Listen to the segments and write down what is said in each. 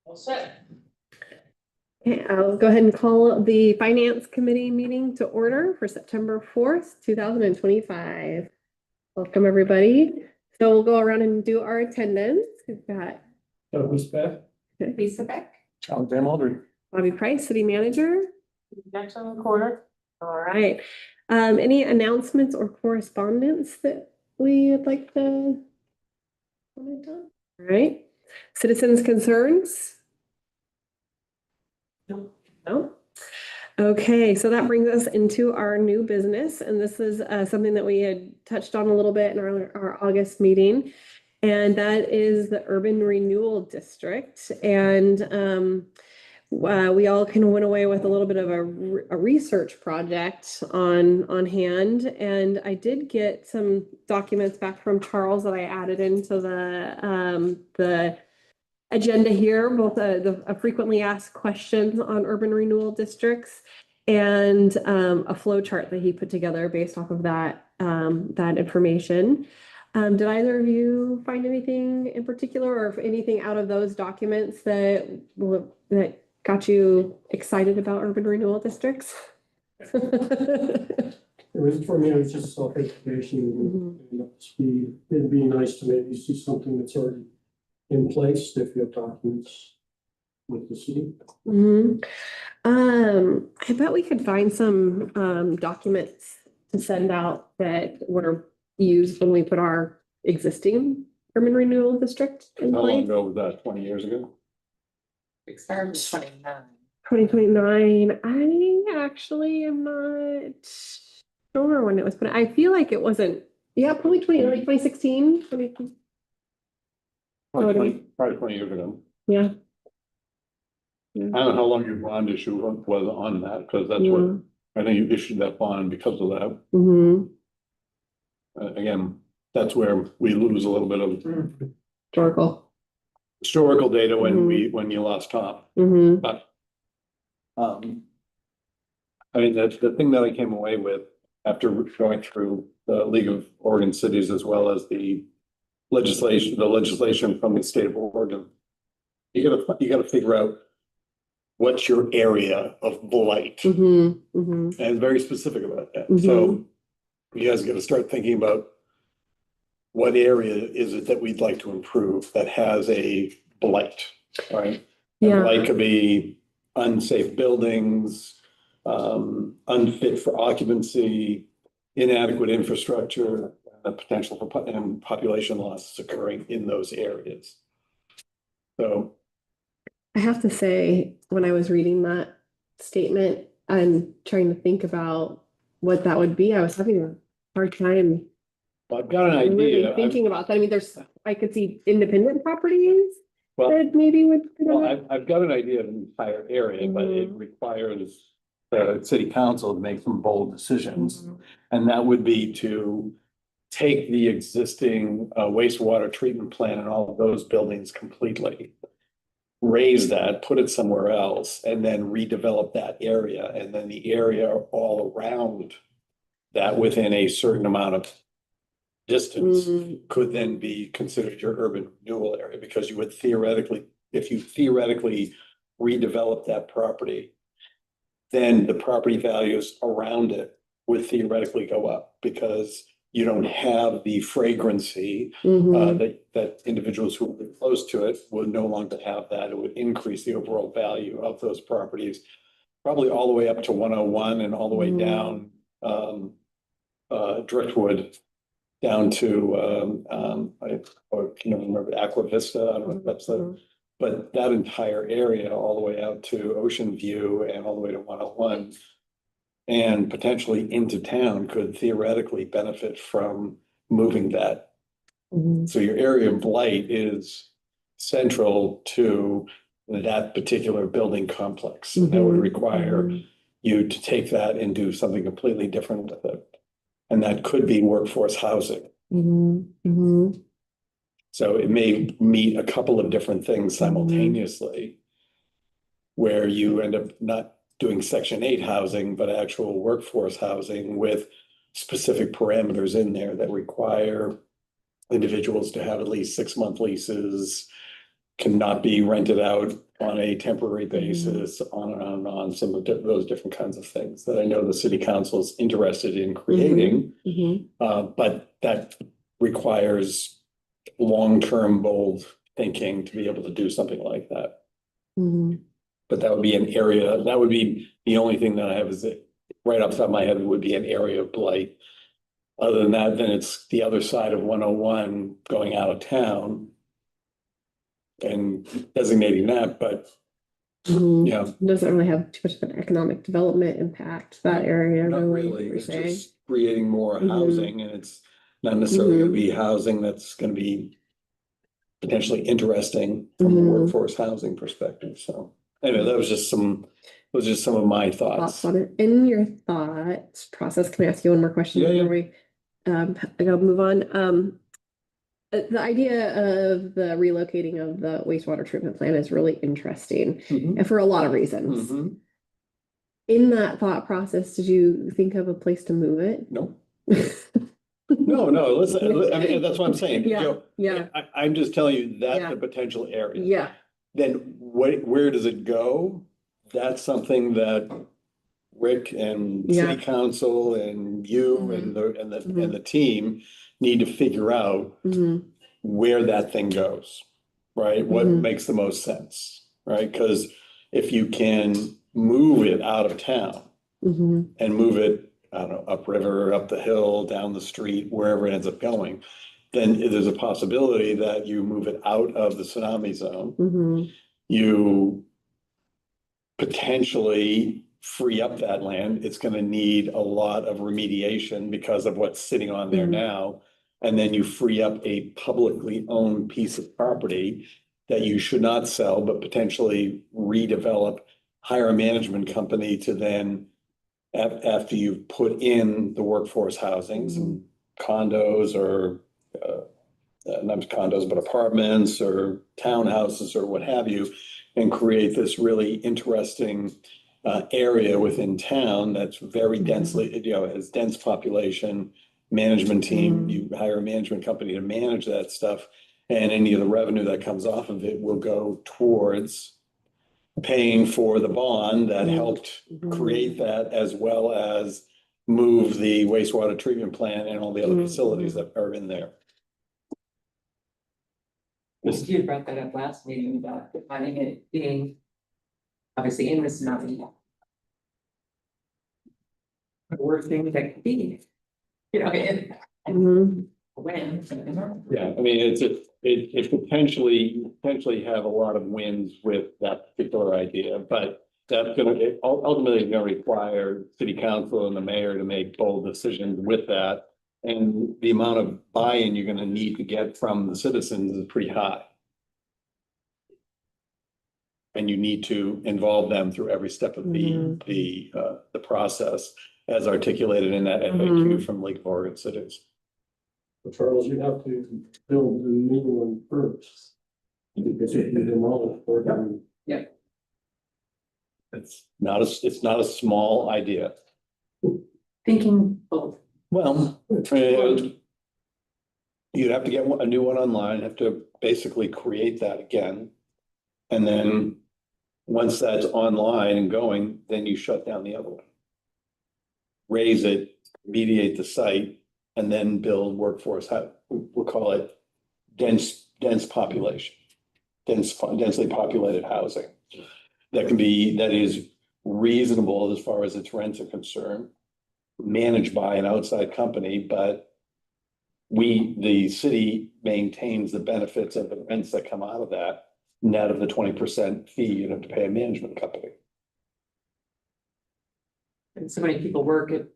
All set. Okay, I'll go ahead and call the Finance Committee meeting to order for September 4th, 2025. Welcome, everybody. So we'll go around and do our attendance. We've got Douglas Beck. Lisa Beck, Alexander Aldridge. Bobby Price, City Manager. Jackson Recorder. All right. Any announcements or correspondence that we would like to comment on? All right. Citizens' concerns? No. Okay, so that brings us into our new business, and this is something that we had touched on a little bit in our August meeting, and that is the Urban Renewal District. And we all kind of went away with a little bit of a research project on hand, and I did get some documents back from Charles that I added into the agenda here, both the frequently asked questions on urban renewal districts and a flow chart that he put together based off of that information. Did either of you find anything in particular, or if anything out of those documents that got you excited about urban renewal districts? It was for me, it was just self-education and up to speed. It'd be nice to maybe see something that's already in place if you have documents with the city. I bet we could find some documents to send out that were used when we put our existing urban renewal district in How long place. ago was that? 20 years ago? Expired 29. 2029. I actually am not sure when it was put. I feel like it wasn't. Yeah, probably 2016. Probably 20 years ago. Yeah. I don't know how long your bond issue was on that, because that's what, I think you issued that bond because of that. Again, that's where we lose a little bit of historical data when you lost Tom. But I mean, that's the thing that I came away with after going through the League of Oregon Cities, as well as the legislation from the state of Oregon. You gotta figure out what's your area of blight, and very specific about that. So you guys got to start thinking about what area is it that we'd like to improve that has a blight, right? And blight could be unsafe buildings, unfit for occupancy, inadequate infrastructure, the potential for population loss occurring in those areas. So I have to say, when I was reading that statement and trying to think about what that would be, I was having a hard time. I've got an idea. Really thinking about that. I mean, I could see independent properties that maybe would. Well, I've got an idea of an entire area, but it requires the city council to make some bold decisions. And that would be to take the existing wastewater treatment plant and all of those buildings completely, raise that, put it somewhere else, and then redevelop that area. And then the area all around that within a certain amount of distance could then be considered your urban renewal area, because you would theoretically, if you theoretically redevelop that property, then the property values around it would theoretically go up, because you don't have the fragrancy that individuals who are close to it would no longer have that. It would increase the overall value of those properties, probably all the way up to 101 and all the way down Driftwood down to I can't remember, Aqua Vista. I don't know if that's but that entire area all the way out to Ocean View and all the way to 101 and potentially into town could theoretically benefit from moving that. So your area of blight is central to that particular building complex. And that would require you to take that and do something completely different with it. And that could be workforce housing. So it may meet a couple of different things simultaneously, where you end up not doing Section 8 housing, but actual workforce housing with specific parameters in there that require individuals to have at least 6-month leases, cannot be rented out on a temporary basis, on and on and on, some of those different kinds of things that I know the city council is interested in creating. But that requires long-term bold thinking to be able to do something like that. But that would be an area, that would be the only thing that I have is that right off the top of my head would be an area of blight. Other than that, then it's the other side of 101 going out of town and designating that, but yeah. Doesn't really have too much of an economic development impact, that area Not really, really, per it's se. just creating more Mhm. housing and it's not necessarily gonna be housing that's gonna be potentially interesting from a Mhm. workforce housing perspective, so. Anyway, that was just some of my Thoughts thoughts. on it. In your thoughts process, can I ask you one more question Yeah, before we go move on? The idea of the relocating of the wastewater treatment plant is really interesting, and for a lot of reasons. Mhm. In that thought process, did you think of a place to move it? No, no, listen, I mean, that's what I'm saying. Yeah, Joe, yeah. I'm just telling you that's Yeah. the potential area. Yeah. Then where does it go? That's something that Rick and Yeah. city council and you and the team need to figure out where that thing goes, right? What makes the most sense, right? Because if you can move it out of town and move it, I don't know, upriver, up the hill, down the street, wherever it ends up going, then there's a possibility that you move it out of the tsunami zone. You potentially free up that land. It's going to need a lot of remediation because of what's sitting on there now. And then you free up a publicly owned piece of property that you should not sell, but potentially redevelop, hire a management company to then, after you've put in the workforce housings and condos or not condos, but apartments or townhouses or what have you, and create this really interesting area within town that's very densely, has dense population, management team, you hire a management company to manage that stuff, and any of the revenue that comes off of it will go towards paying for the bond that helped create that, as well as move the wastewater treatment plant and all the other facilities that are in there. You brought that up last meeting about defining it being obviously in this mountain. The worst thing that could be, when. Yeah, I mean, it potentially have a lot of wins with that particular idea, but that's ultimately gonna require city council and the mayor to make bold decisions with that. And the amount of buy-in you're gonna need to get from the citizens is pretty high. And you need to involve them through every step of the process as articulated in that FAQ from League of Oregon Cities. But Charles, you have to build the new one first. Because if you demolish or down. It's not a small idea. Thinking both. Well, you'd have to get a new one online, have to basically create that again. And then once that's online and going, then you shut down the other one. Raise it, mediate the site, and then build workforce, we'll call it dense population, densely populated housing. That is reasonable as far as its rents are concerned, managed by an outside company, but the city maintains the benefits of the rents that come out of that, net of the 20% fee you'd have to pay a management company. And so many people work at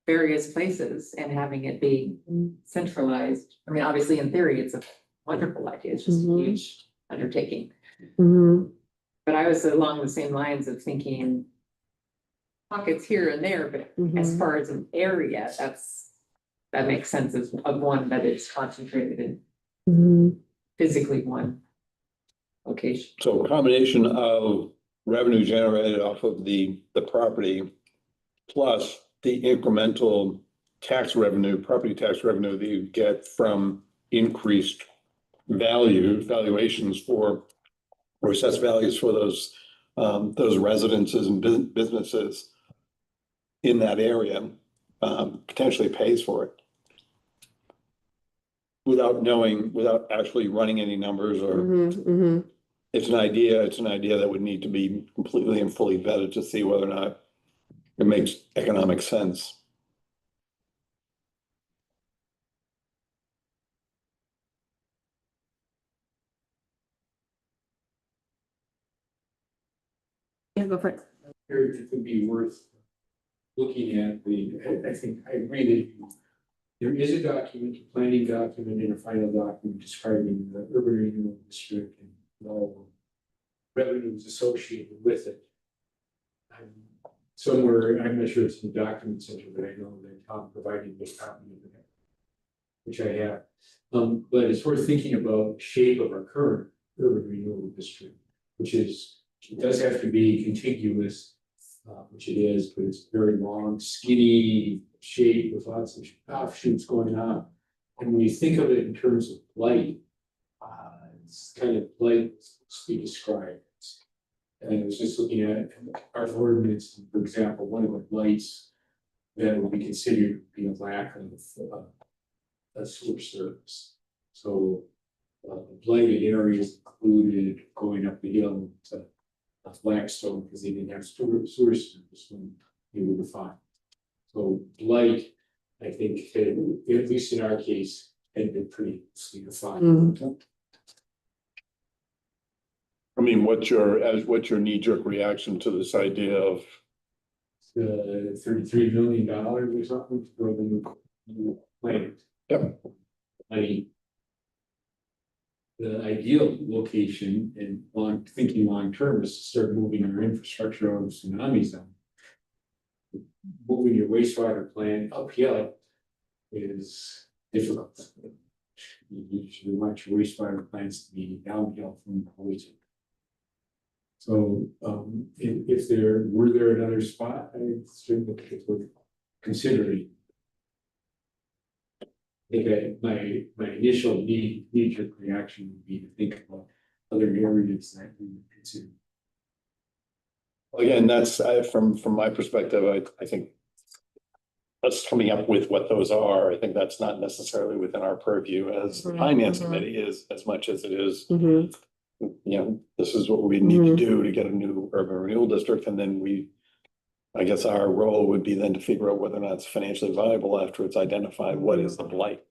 various places and having it be centralized. I mean, obviously, in theory, it's a wonderful idea. It's just a huge undertaking. But I was along the same lines of thinking pockets here and there, but as far as an area, that makes sense of one that is concentrated in physically one location. So a combination of revenue generated off of the property plus the incremental property tax revenue that you get from increased valuations for or assess values for those residences and businesses in that area, potentially pays for it. Without actually running any numbers or it's an idea that would need to be completely and fully vetted to see whether or not it makes economic sense. Yeah, go for it. It would be worth looking at I think, I agree that there is a document, a planning document and a final document describing the urban renewal district and all revenues associated with it. Somewhere, I'm not sure it's in the document center, but I know that Tom provided me a copy of that, which I have. But it's worth thinking about the shape of our current urban renewal district, which is, it does have to be contiguous, which it is, but it's very long, skinny shape with lots of offshoots going on. And when you think of it in terms of blight, it's kind of blight to be described. And I was just looking at our ordinance, for example, one of the blights that would be considered to be a lack of a sewer service. So the blighted areas included going up the hill to Blackstone because they didn't have sewer service when they were defined. So blight, I think, at least in our case, had been pretty defined. I mean, what's your knee-jerk reaction to this idea of? $33 million or something to build a new plant. Yep. I mean, the ideal location and thinking long term is to start moving our infrastructure out of tsunami zone. Moving your wastewater plant uphill is difficult. You should want your wastewater plants to be downhill from the origin. So if there were another spot, I certainly would consider it. I think my initial knee-jerk reaction would be to think about other areas that we would consider. Again, that's from my perspective, I think us coming up with what those are, I think that's not necessarily within our purview as the finance committee is as much as it is. You know, this is what we need to do to get a new urban renewal district, and then I guess our role would be then to figure out whether or not it's financially viable after it's identified what is the blight.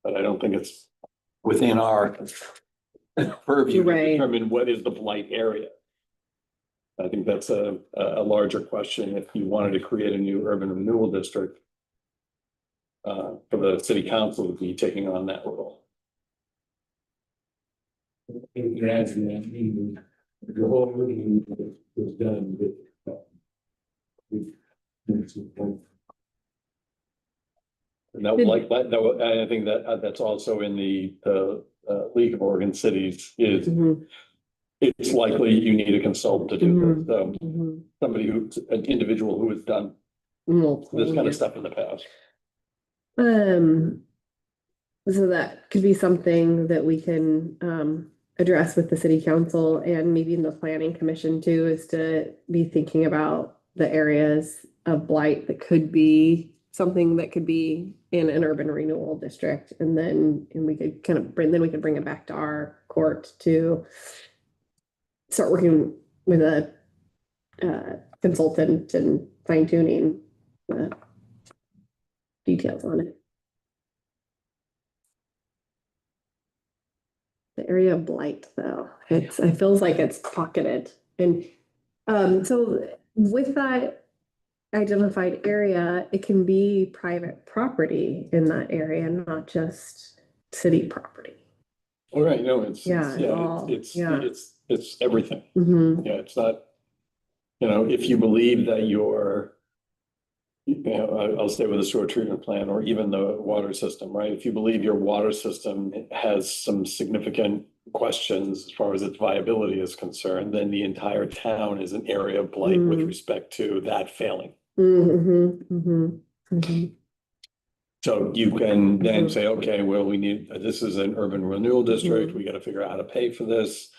But I don't think it's within our purview to determine what is the blight area. I think that's a larger question if you wanted to create a new urban renewal district for the city council to be taking on that role. Imagine that the whole thing was done with. And that I think that's also in the League of Oregon Cities is it's likely you need a consultant to do this. Somebody an individual who has done this kind of stuff in the past. So that could be something that we can address with the city council and maybe in the planning commission too, is to be thinking about the areas of blight that could be something that could be in an urban renewal district. And we could kind of bring it back to our court to start working with a consultant and fine tuning the details on it. The area of blight, though, it feels like it's pocketed. And so with that identified area, it can be private property in that area, not just city property. All right, no, it's everything. Yeah, it's not, if you believe that I'll stay with the sewer treatment plant or even the water system, right? If you believe your water system has some significant questions as far as its viability is concerned, then the entire town is an area of blight with respect to that failing. So you can then say, okay, well, this is an urban renewal district. We got to figure out how to pay for this.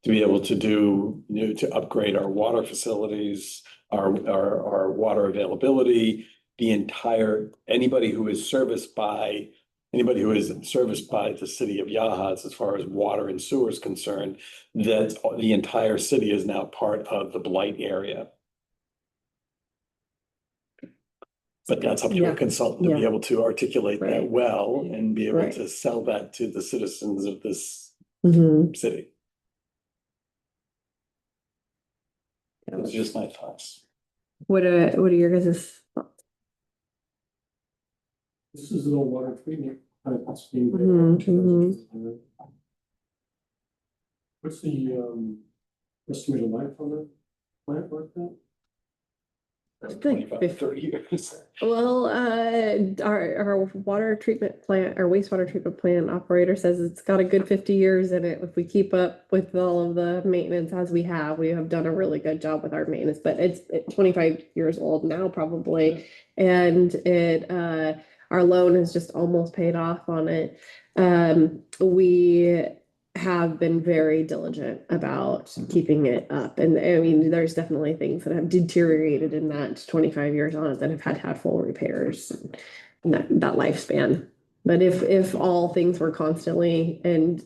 to be able to do, to upgrade our water facilities, our water availability, anybody who is serviced by the city of Yahats as far as water and sewer is concerned, that the entire city is now part of the blight area. But that's up to Yeah. a consultant to be Yeah. able to articulate that Right. well and be able Right. to sell that to the citizens of this Mhm. city. It's just my thoughts. What are your guys' thoughts? This is an old water treatment. It's being Mhm, What's the estimated life on that plant like that? It's like 25, 50. 30 years. Well, our water treatment plant, our wastewater treatment plant operator says it's got a good 50 years in it. If we keep up with all of the maintenance as we have done a really good job with our maintenance, but it's 25 years old now probably. And our loan is just almost paid off on it. We have been very diligent about keeping it up. And I mean, there's definitely things that have deteriorated in that 25 years on it that have had full repairs and that lifespan. But if all things were constantly and,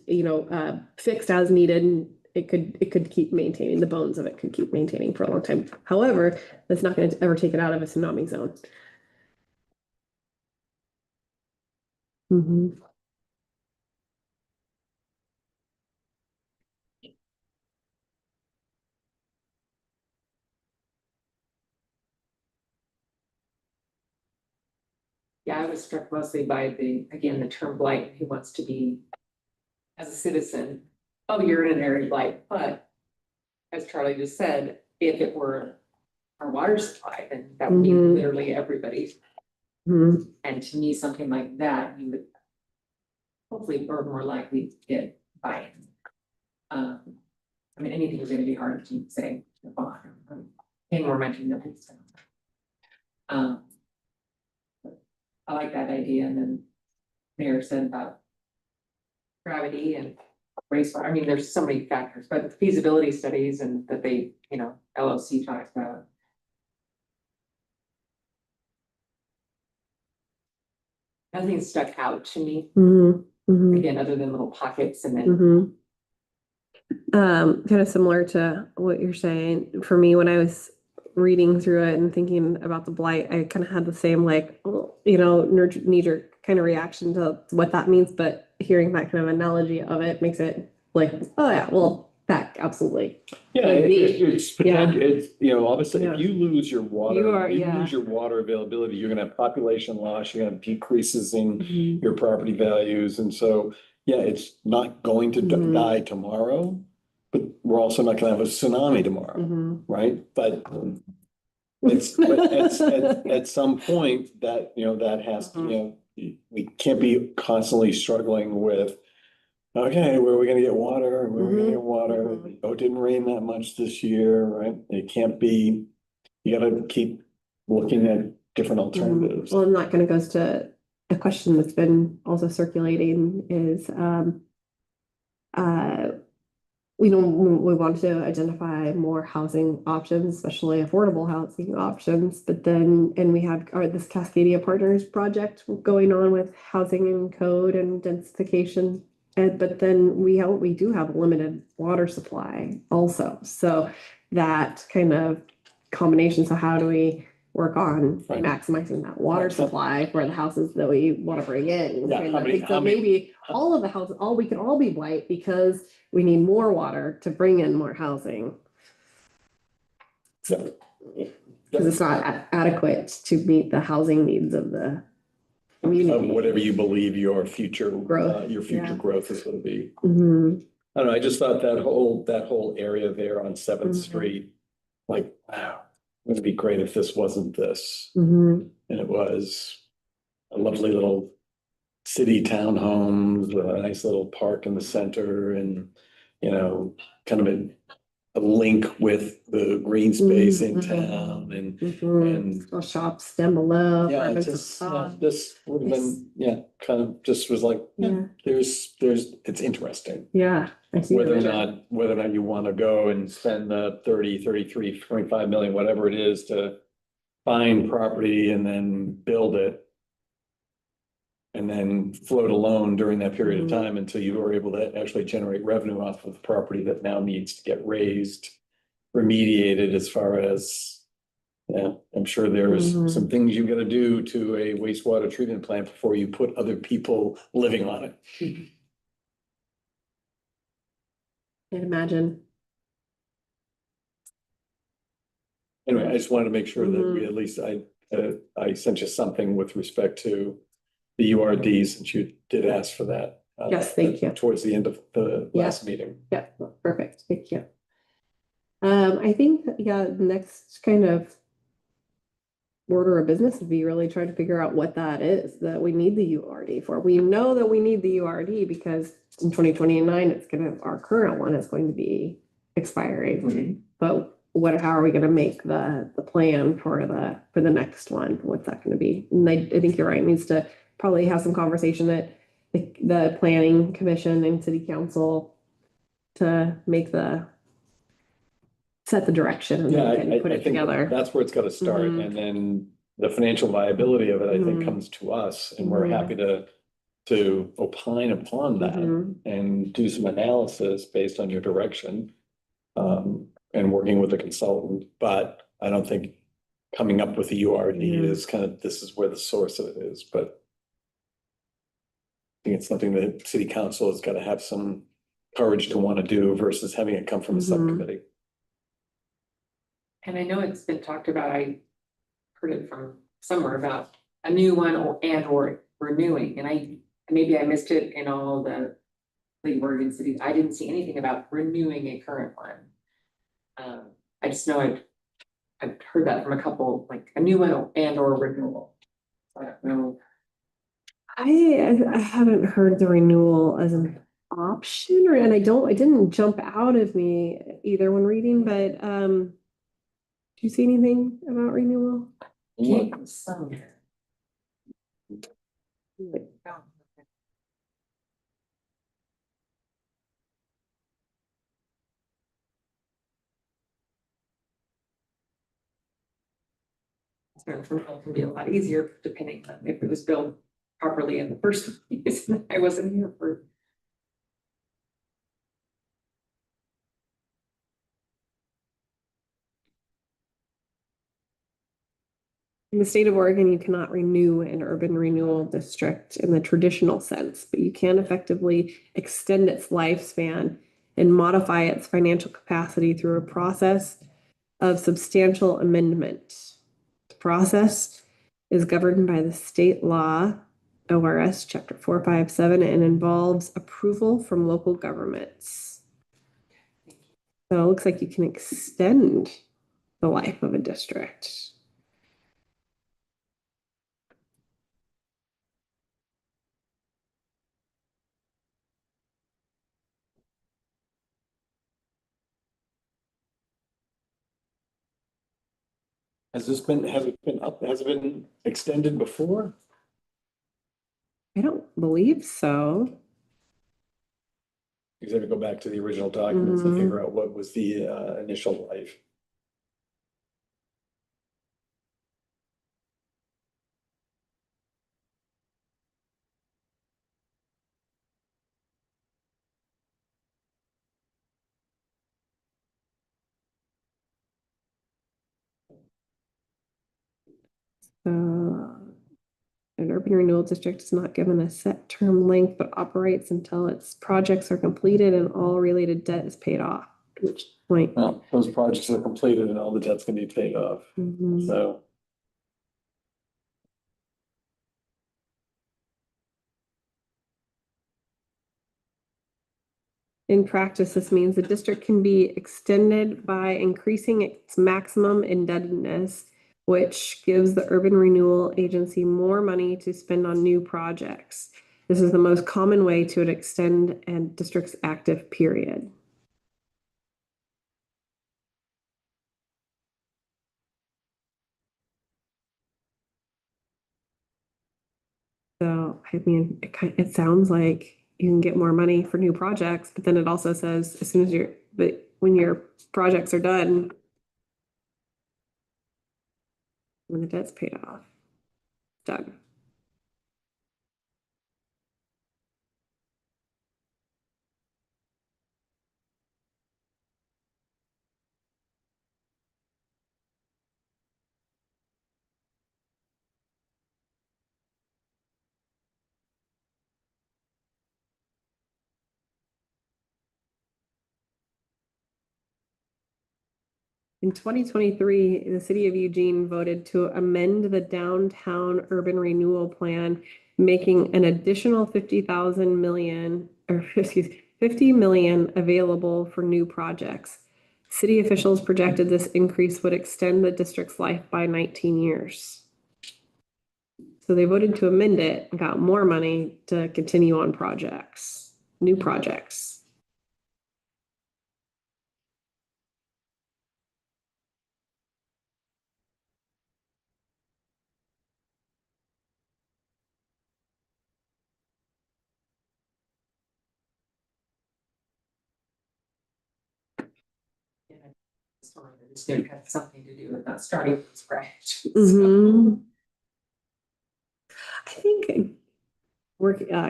fixed as needed, it could keep maintaining, the bones of it could keep maintaining for a long time. However, that's not going to ever take it out of a tsunami zone. Mhm. Yeah, I was struck mostly by the term blight, who wants to be, as a citizen, oh, you're in an area of blight, but as Charlie just said, if it were our water supply, then that would be Mhm. literally everybody. Mhm. And to me, something like that, you would hopefully, or more likely to get buy-in. I mean, anything is gonna be hard to say, the bond, paying more money than it's. Um. I like that idea, and then Mayor said about gravity and wastewater. I mean, there's so many factors, but feasibility studies and that they, LLC talks about. Nothing stuck out to me, Mhm. Mhm. again, other than little pockets and then, Mm-hmm. Kind of similar to what you're saying. For me, when I was reading through it and thinking about the blight, I kind of had the same knee-jerk kind of reaction to what that means. But hearing that kind of analogy of it makes it like, oh yeah, well, that absolutely. Yeah, Would be. it's potential, it's, obviously, Yeah. if you lose your water, You are, you yeah. lose your water availability, you're gonna have population loss, you're gonna have decreases in Mhm. your property values, and so, yeah, it's not going to Mhm. die tomorrow, but we're also not gonna have a tsunami tomorrow, Mhm. right? But it's at some point that, that has to, we can't be constantly struggling with, okay, where are we gonna get water? Where are we gonna get water? Mhm. Oh, it didn't rain that much this year, right? It can't be, you gotta keep looking at different alternatives. Well, and that kind of goes to a question that's been also circulating is, we want to identify more housing options, especially affordable housing options, but then, and we have this Cascadia Partners project going on with housing and code and densification. But then we do have a limited water supply also. So that kind of combination. So how do we work on Right. maximizing that water Right. supply for the houses that we want to bring in? Yeah, kind how of many- thing. how So many- maybe all of the houses, we can all be white because we need more water to bring in more housing. Yeah. Because it's not adequate to meet the housing needs of the community. Of whatever you believe your future Growth, yeah. growth is gonna be. Mhm. I don't know, I just thought that whole area there on Seventh Mhm. Street, like, wow, it would be great if this wasn't this. Mhm. And it was a lovely little city townhomes, a nice little park in the center and, kind of a a link with the green space in Mhm. town and Little shops down below. yeah, apartments just, above. this would have been, kind of just was like, Yeah, it's interesting. yeah. I see the Whether or vision. not you want to go and spend the 30, 33, 25 million, whatever it is to find property and then build it. And then float a loan during that period of Mhm. time until you are able to actually generate revenue off of the property that now needs to get raised, remediated as far as, I'm sure there's Mhm. some things you gotta do to a wastewater treatment plant before you put other people living on it. Can't imagine. Anyway, I just wanted to make sure that we, Mhm. at least I sent you something with respect to the URD, since you did ask for that. Yes, thank you. Towards the end of the last meeting. Yeah, perfect. Thank you. I think, the next kind of order of business would be really trying to figure out what that is that we need the URD for. We know that we need the URD because in 2029, our current one is going to be expiring. But how are we gonna make the plan for the next one? What's that gonna be? And I think you're right, it needs to probably have some conversation that the planning commission and city council to set the direction and Yeah, then I put it think together. that's where it's gotta start, Mhm. and then the financial viability of it, I think, Mhm. comes to us, and we're Mhm. happy to opine upon that Mhm. and do some analysis based on your direction. And working with a consultant, but I don't think coming up with a URD Yeah. is this is where the source of it is, but I think it's something that city council has gotta have some courage to wanna do versus having it come from a Mhm. subcommittee. And I know it's been talked about, I heard it from somewhere about a new one or renewing, and maybe I missed it in all the Oregon cities. I didn't see anything about renewing a current one. I just know I've heard that from a couple, like a new one or renewal. I don't know. I haven't heard the renewal as an option and it didn't jump out of me either when reading, but do you see anything about renewal? Came from somewhere. It can be a lot easier depending on if it was built properly in the first place. I wasn't here for. In the state of Oregon, you cannot renew an urban renewal district in the traditional sense, but you can effectively extend its lifespan and modify its financial capacity through a process of substantial amendment. The process is governed by the state law, ORS Chapter 457, and involves approval from local governments. So it looks like you can extend the life of a district. Has it been extended before? I don't believe so. You gotta go back to the original documents and Mhm. figure out what was the initial life. An urban renewal district is not given a set term length, but operates until its projects are completed and all related debt is paid off. To which point? Well, those projects are completed and all the debt's gonna be paid off, Mhm. so. In practice, this means the district can be extended by increasing its maximum indebtedness, which gives the urban renewal agency more money to spend on new projects. This is the most common way to extend a district's active period. So, I mean, it sounds like you can get more money for new projects, but then it also says as soon as but when your projects are done, when the debt's paid off, done. In 2023, the city of Eugene voted to amend the downtown urban renewal plan, making an additional 50,000 million, or excuse, 50 million available for new projects. City officials projected this increase would extend the district's life by 19 years. So they voted to amend it and got more money to continue on projects, new projects. It's gonna have something to do with not starting from scratch. So, Mhm. I think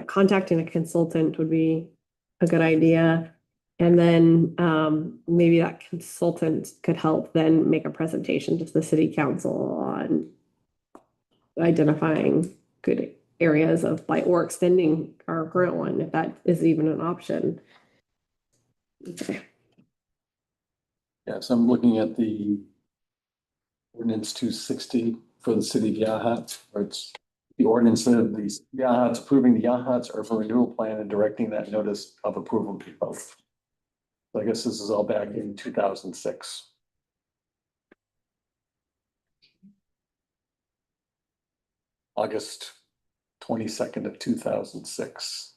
contacting a consultant would be a good idea. And then maybe that consultant could help then make a presentation to the city council on identifying good areas of light or extending our current one, if that is even an option. Okay. Yeah, so I'm looking at the ordinance 260 for the city of Yahat, where it's the ordinance of the Yahat's approving the Yahat's urban renewal plan and directing that notice of approval to be posted. So I guess this is all back in 2006. August 22nd of 2006.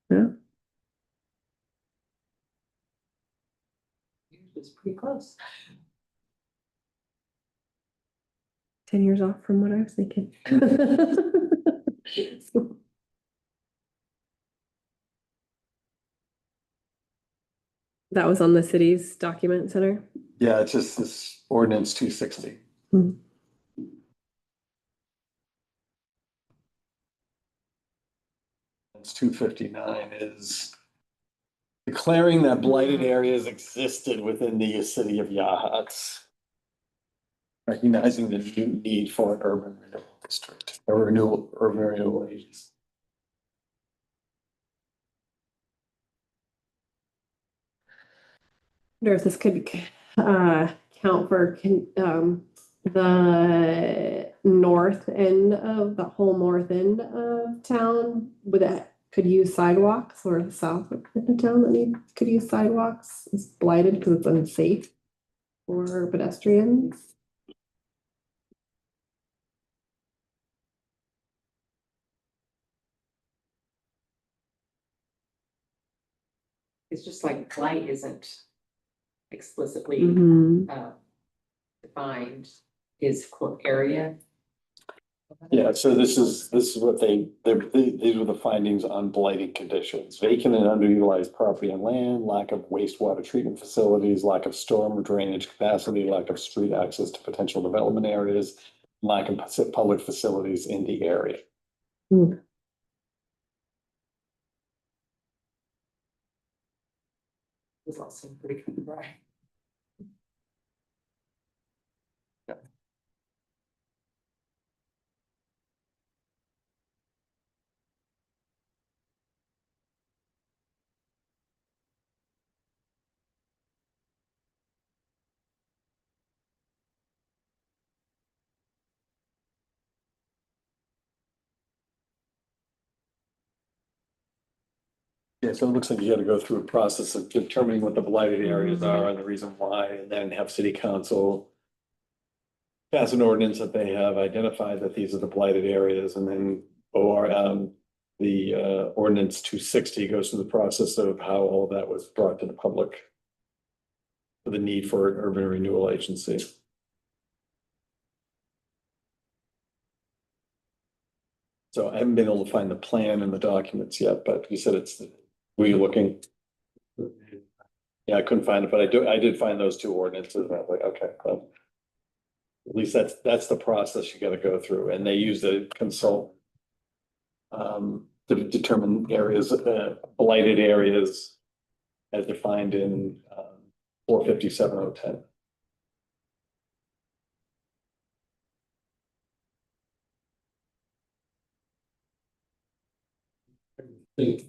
Yeah. It's pretty close. 10 years off from what I was thinking. That was on the city's document center. Yeah, it's just this ordinance 260. Hmm. It's 259 is declaring that blighted areas existed within the city of Yahat. Recognizing the new need for an urban renewal district, or urban renewal agency. Wonder if this could count for the north end of the whole north end of town. Would that could use sidewalks, or the south end of town that could use sidewalks? It's blighted because it's unsafe for pedestrians. It's just like blight isn't explicitly Mhm. defined, is quote area. Yeah, so this is what these were the findings on blighted conditions: vacant and underutilized property and land, lack of wastewater treatment facilities, lack of storm drainage capacity, lack of street access to potential development areas, lack of public facilities in the area. Hmm. This all seemed pretty right. Yeah, so it looks like you gotta go through a process of determining what the blighted areas are and the reason why, and then have city council pass an ordinance that they have identified that these are the blighted areas, and then the ordinance 260 goes through the process of how all of that was brought to the public for the need for an urban renewal agency. So I haven't been able to find the plan in the documents yet, but you said were you looking? Yeah, I couldn't find it, but I did find those two ordinances. And I was like, okay, well. At least that's the process you gotta go through, and they use a consultant. To determine areas, blighted areas. As defined in 457.010. Think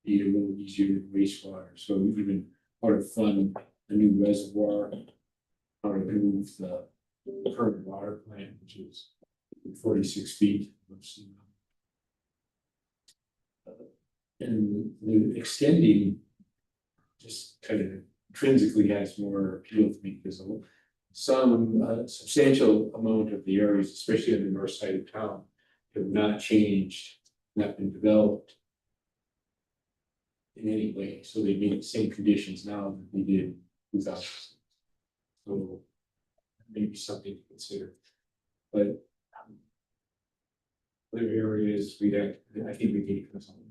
be a little easier than wastewater, so even how to fund a new reservoir. How to move the current water plant, which is 46 feet. And the extending just kind of intrinsically has more appeal to me because some substantial amount of the areas, especially on the north side of town, have not changed, not been developed in any way. So they meet the same conditions now that they did in 2000. So maybe something to consider. But other areas I think we need something.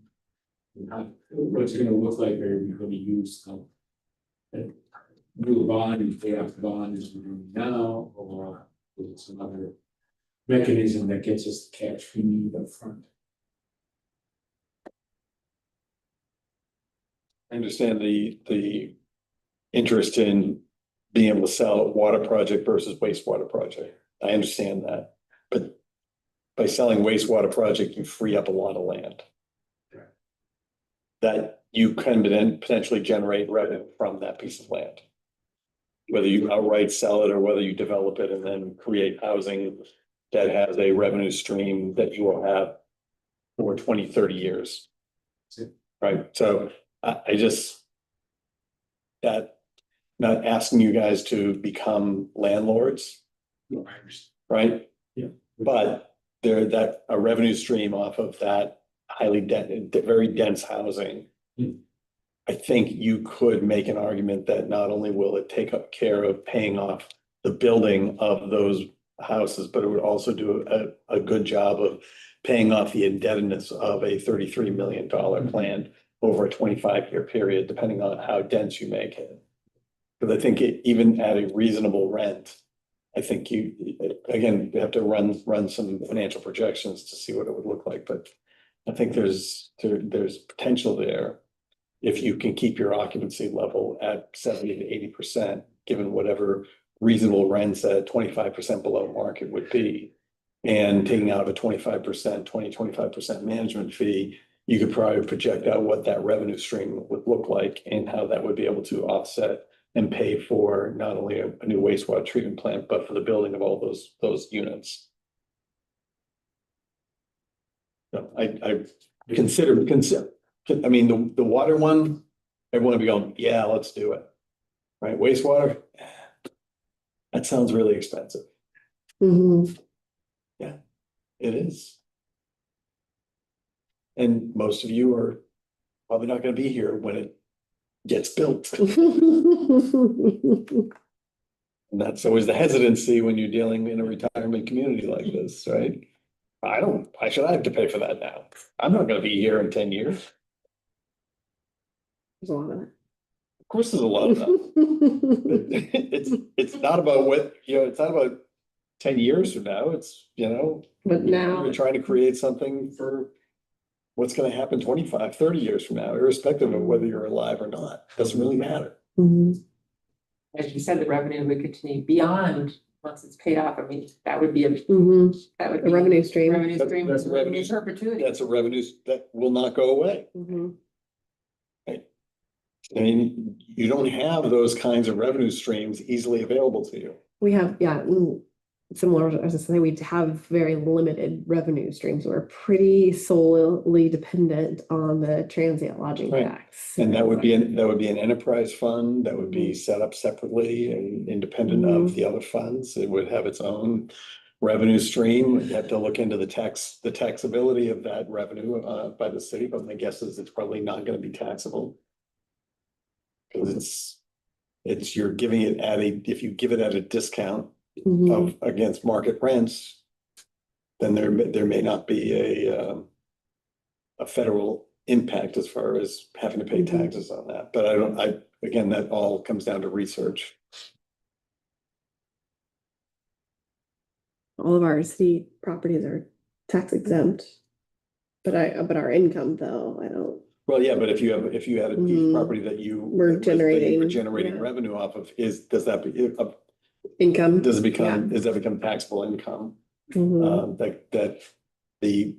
What's it gonna look like? Are we gonna use do a bond and pay off the bond as we're doing now, or is it some other mechanism that gets us the cash we need up front? I understand the interest in being able to sell a water project versus wastewater project. I understand that, but by selling wastewater project, you free up a lot of land. Right. That you can then potentially generate revenue from that piece of land. Whether you outright sell it or whether you develop it and then create housing that has a revenue stream that you will have for 20, 30 years. Right, so I just not asking you guys to become landlords, No, I understand. right? Yeah. But that a revenue stream off of that highly very dense housing. I think you could make an argument that not only will it take up care of paying off the building of those houses, but it would also do a good job of paying off the indebtedness of a $33 million plan over a 25-year period, depending on how dense you make it. Because I think even at a reasonable rent, I think you have to run some financial projections to see what it would look like, but I think there's potential there. If you can keep your occupancy level at 70 to 80%, given whatever reasonable rents at 25% below market would be, and taking out a 25% management fee, you could probably project out what that revenue stream would look like and how that would be able to offset and pay for not only a new wastewater treatment plant, but for the building of all those units. So I consider, I mean, the water one, everyone would be going, yeah, let's do it. Right, wastewater, that sounds really expensive. Mhm. Yeah, it is. And most of you are probably not gonna be here when it gets built. And that's always the hesitancy when you're dealing in a retirement community like this, right? Why should I have to pay for that now? I'm not gonna be here in 10 years. There's a lot of it. Of course, there's a lot of that. It's not about it's not about 10 years from now. It's, But now, you're trying to create something for what's gonna happen 25, 30 years from now, irrespective of whether you're alive or not. Doesn't really matter. Mhm. As you said, the revenue would continue beyond, once it's paid off. I mean, that would be Mhm. that would A be. revenue stream. Revenue stream. That's a revenue- in perpetuity. That's a revenue that will not go away. Mhm. I mean, you don't have those kinds of revenue streams easily available to you. We have, similar, as I say, we have very limited revenue streams. We're pretty solely dependent on the transient lodging Right. tax. And that would be an enterprise fund that would be set up separately and independent of the other funds. It would have its own revenue stream. You have to look into the taxability of that revenue by the city, but my guess is it's probably not gonna be taxable. Because you're giving it if you give it at a discount Mhm. against market rents, then there may not be a federal impact as far as having to pay Mhm. taxes on that. But again, that all comes down to research. All of our city properties are tax exempt. But our income though, I don't, Well, yeah, but if you had a piece Mhm. of property that you We're that you were generating, generating yeah. revenue off of, income. does Yeah. that become taxable income? Mhm. That the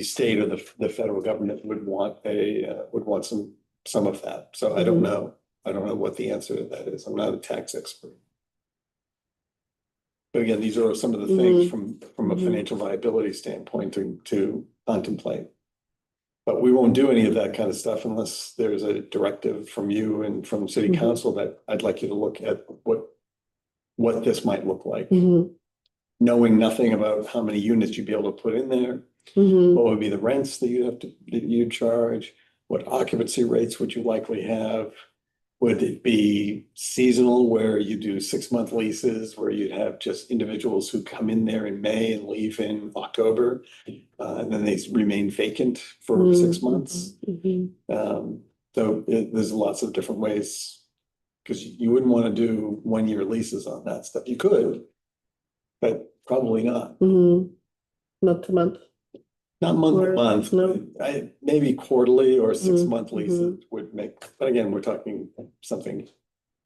state or the federal government would want some of that. So I don't Mhm. know. I don't know what the answer to that is. I'm not a tax expert. But again, these are some of the things from a Mhm. financial viability standpoint to contemplate. But we won't do any of that kind of stuff unless there's a directive from you and from city Mhm. council that I'd like you to look at what this might look like. Mhm. Knowing nothing about how many units you'd be able to put in there, Mhm. what would be the rents that you'd charge, what occupancy rates would you likely have? Would it be seasonal where you do 6-month leases where you'd have just individuals who come in there in May and leave in October? And then they remain vacant for 6 months. Mhm. There's lots of different ways. Because you wouldn't want to do 1-year leases on that stuff. You could, but probably not. Mhm. Month to month. Not month to Or- month, no. maybe quarterly or Mhm, 6-month leases would make, but again, we're talking something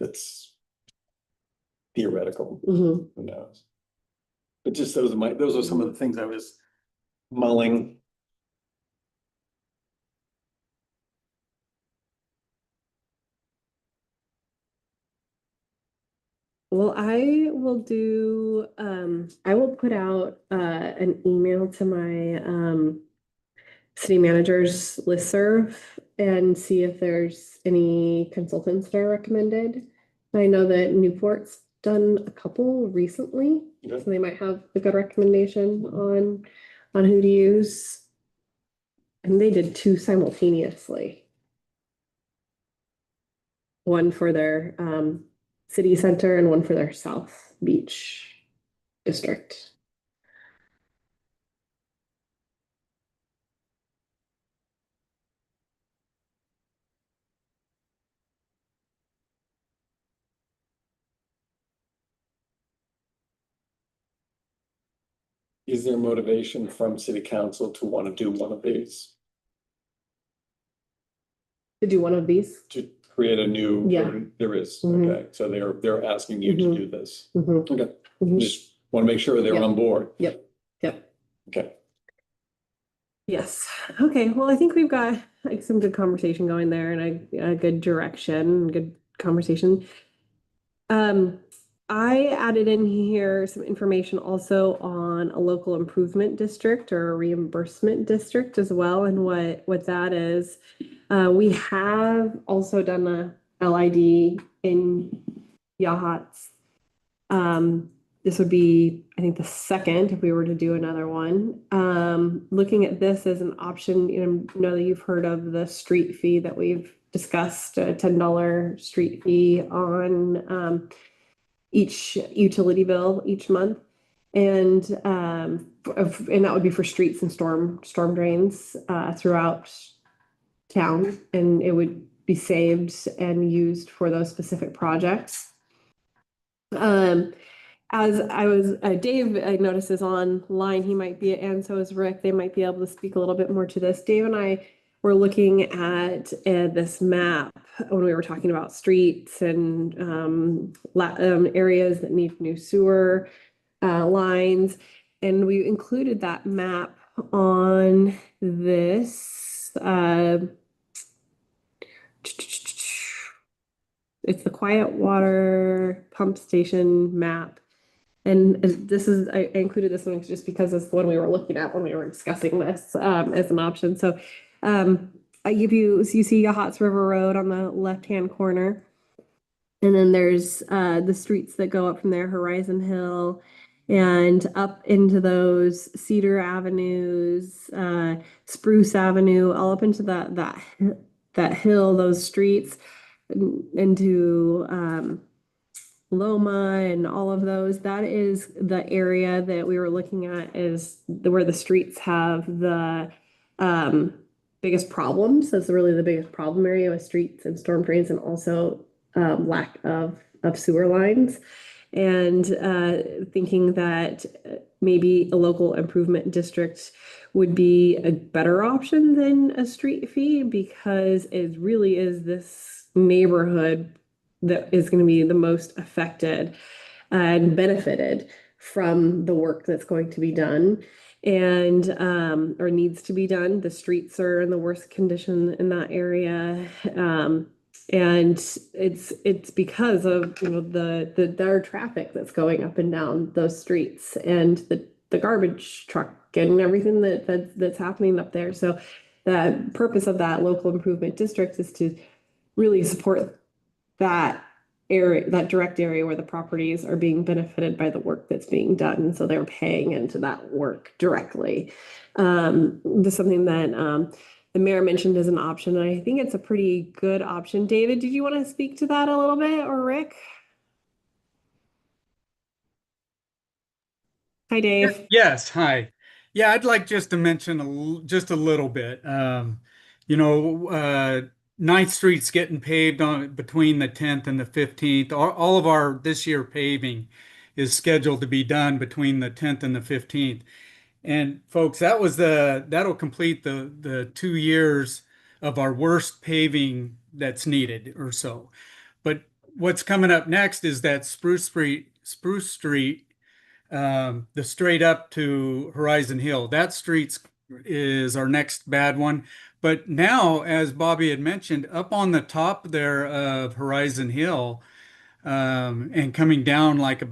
that's theoretical, Mhm. who knows? But just those are some of the things I was mulling. Well, I will put out an email to my city managers listserv and see if there's any consultants that are recommended. I know that Newport's done a couple recently, so Okay. they might have a good recommendation on who to use. And they did 2 simultaneously. One for their city center and one for their South Beach district. Is there motivation from city council to want to do one of these? To do one of these? To create a new? Yeah. There is, Mhm. okay, so they're asking you to Mhm. do this. Mhm. Okay, Mhm. just want to make sure they're Yep. on board. Yep. Okay. Yes. Okay. Well, I think we've got like some good conversation going there and a good direction, good conversation. I added in here some information also on a local improvement district or a reimbursement district as well, and what that is. We have also done a LID in Yachats. This would be, I think, the second if we were to do another one. Looking at this as an option, know that you've heard of the street fee that we've discussed, a $10 street fee on each utility bill each month. And that would be for streets and storm drains throughout town, and it would be saved and used for those specific projects. As I was, Dave, I noticed is online. He might be, and so is Rick. They might be able to speak a little bit more to this. Dave and I were looking at this map when we were talking about streets and areas that need new sewer lines, and we included that map on this. It's the Quiet Water Pump Station map. And this is, I included this one just because it's the one we were looking at when we were discussing this as an option. So I give you, so you see Yachats River Road on the left-hand corner. And then there's the streets that go up from there, Horizon Hill, and up into those Cedar Avenues, Spruce Avenue, all up into that hill, those streets, into Loma and all of those, that is the area that we were looking at is where the streets have the um, biggest problems. That's really the biggest problem area with streets and storm drains and also lack of sewer lines. And thinking that maybe a local improvement district would be a better option than a street fee because it really is this neighborhood that is going to be the most affected and benefited from the work that's going to be done and or needs to be done. The streets are in the worst condition in that area. And it's because of their traffic that's going up and down those streets and the garbage truck and everything that's happening up there. So the purpose of that local improvement district is to really support that area, that direct area where the properties are being benefited by the work that's being done. So they're paying into that work directly. This is something that the mayor mentioned as an option, and I think it's a pretty good option. David, did you want to speak to that a little bit, or Rick? Hi, Dave. Yes, hi. Yeah, I'd like just to mention just a little bit. You know, 9th Street's getting paved on between the 10th and the 15th. All of our this year paving is scheduled to be done between the 10th and the 15th. And folks, that'll complete the 2 years of our worst paving that's needed or so. But what's coming up next is that Spruce Street, the straight up to Horizon Hill. That street is our next bad one. But now, as Bobby had mentioned, up on the top there of Horizon Hill, and coming down like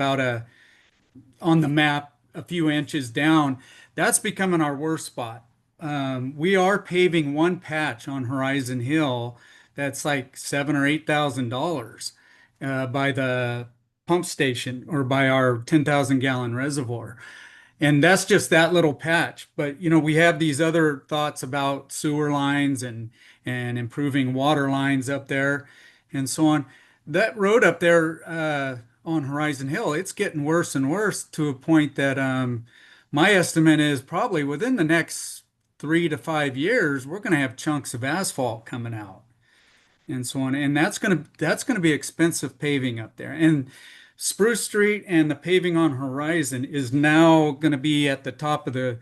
on the map, a few inches down, that's becoming our worst spot. We are paving one patch on Horizon Hill that's like $7,000 or $8,000 by the pump station or by our 10,000 gallon reservoir. And that's just that little patch. But we have these other thoughts about sewer lines and improving water lines up there and so on. That road up there on Horizon Hill, it's getting worse and worse to a point that my estimate is probably within the next 3 to 5 years, we're going to have chunks of asphalt coming out and so on. And that's gonna be expensive paving up there. And Spruce Street and the paving on Horizon is now going to be at the top of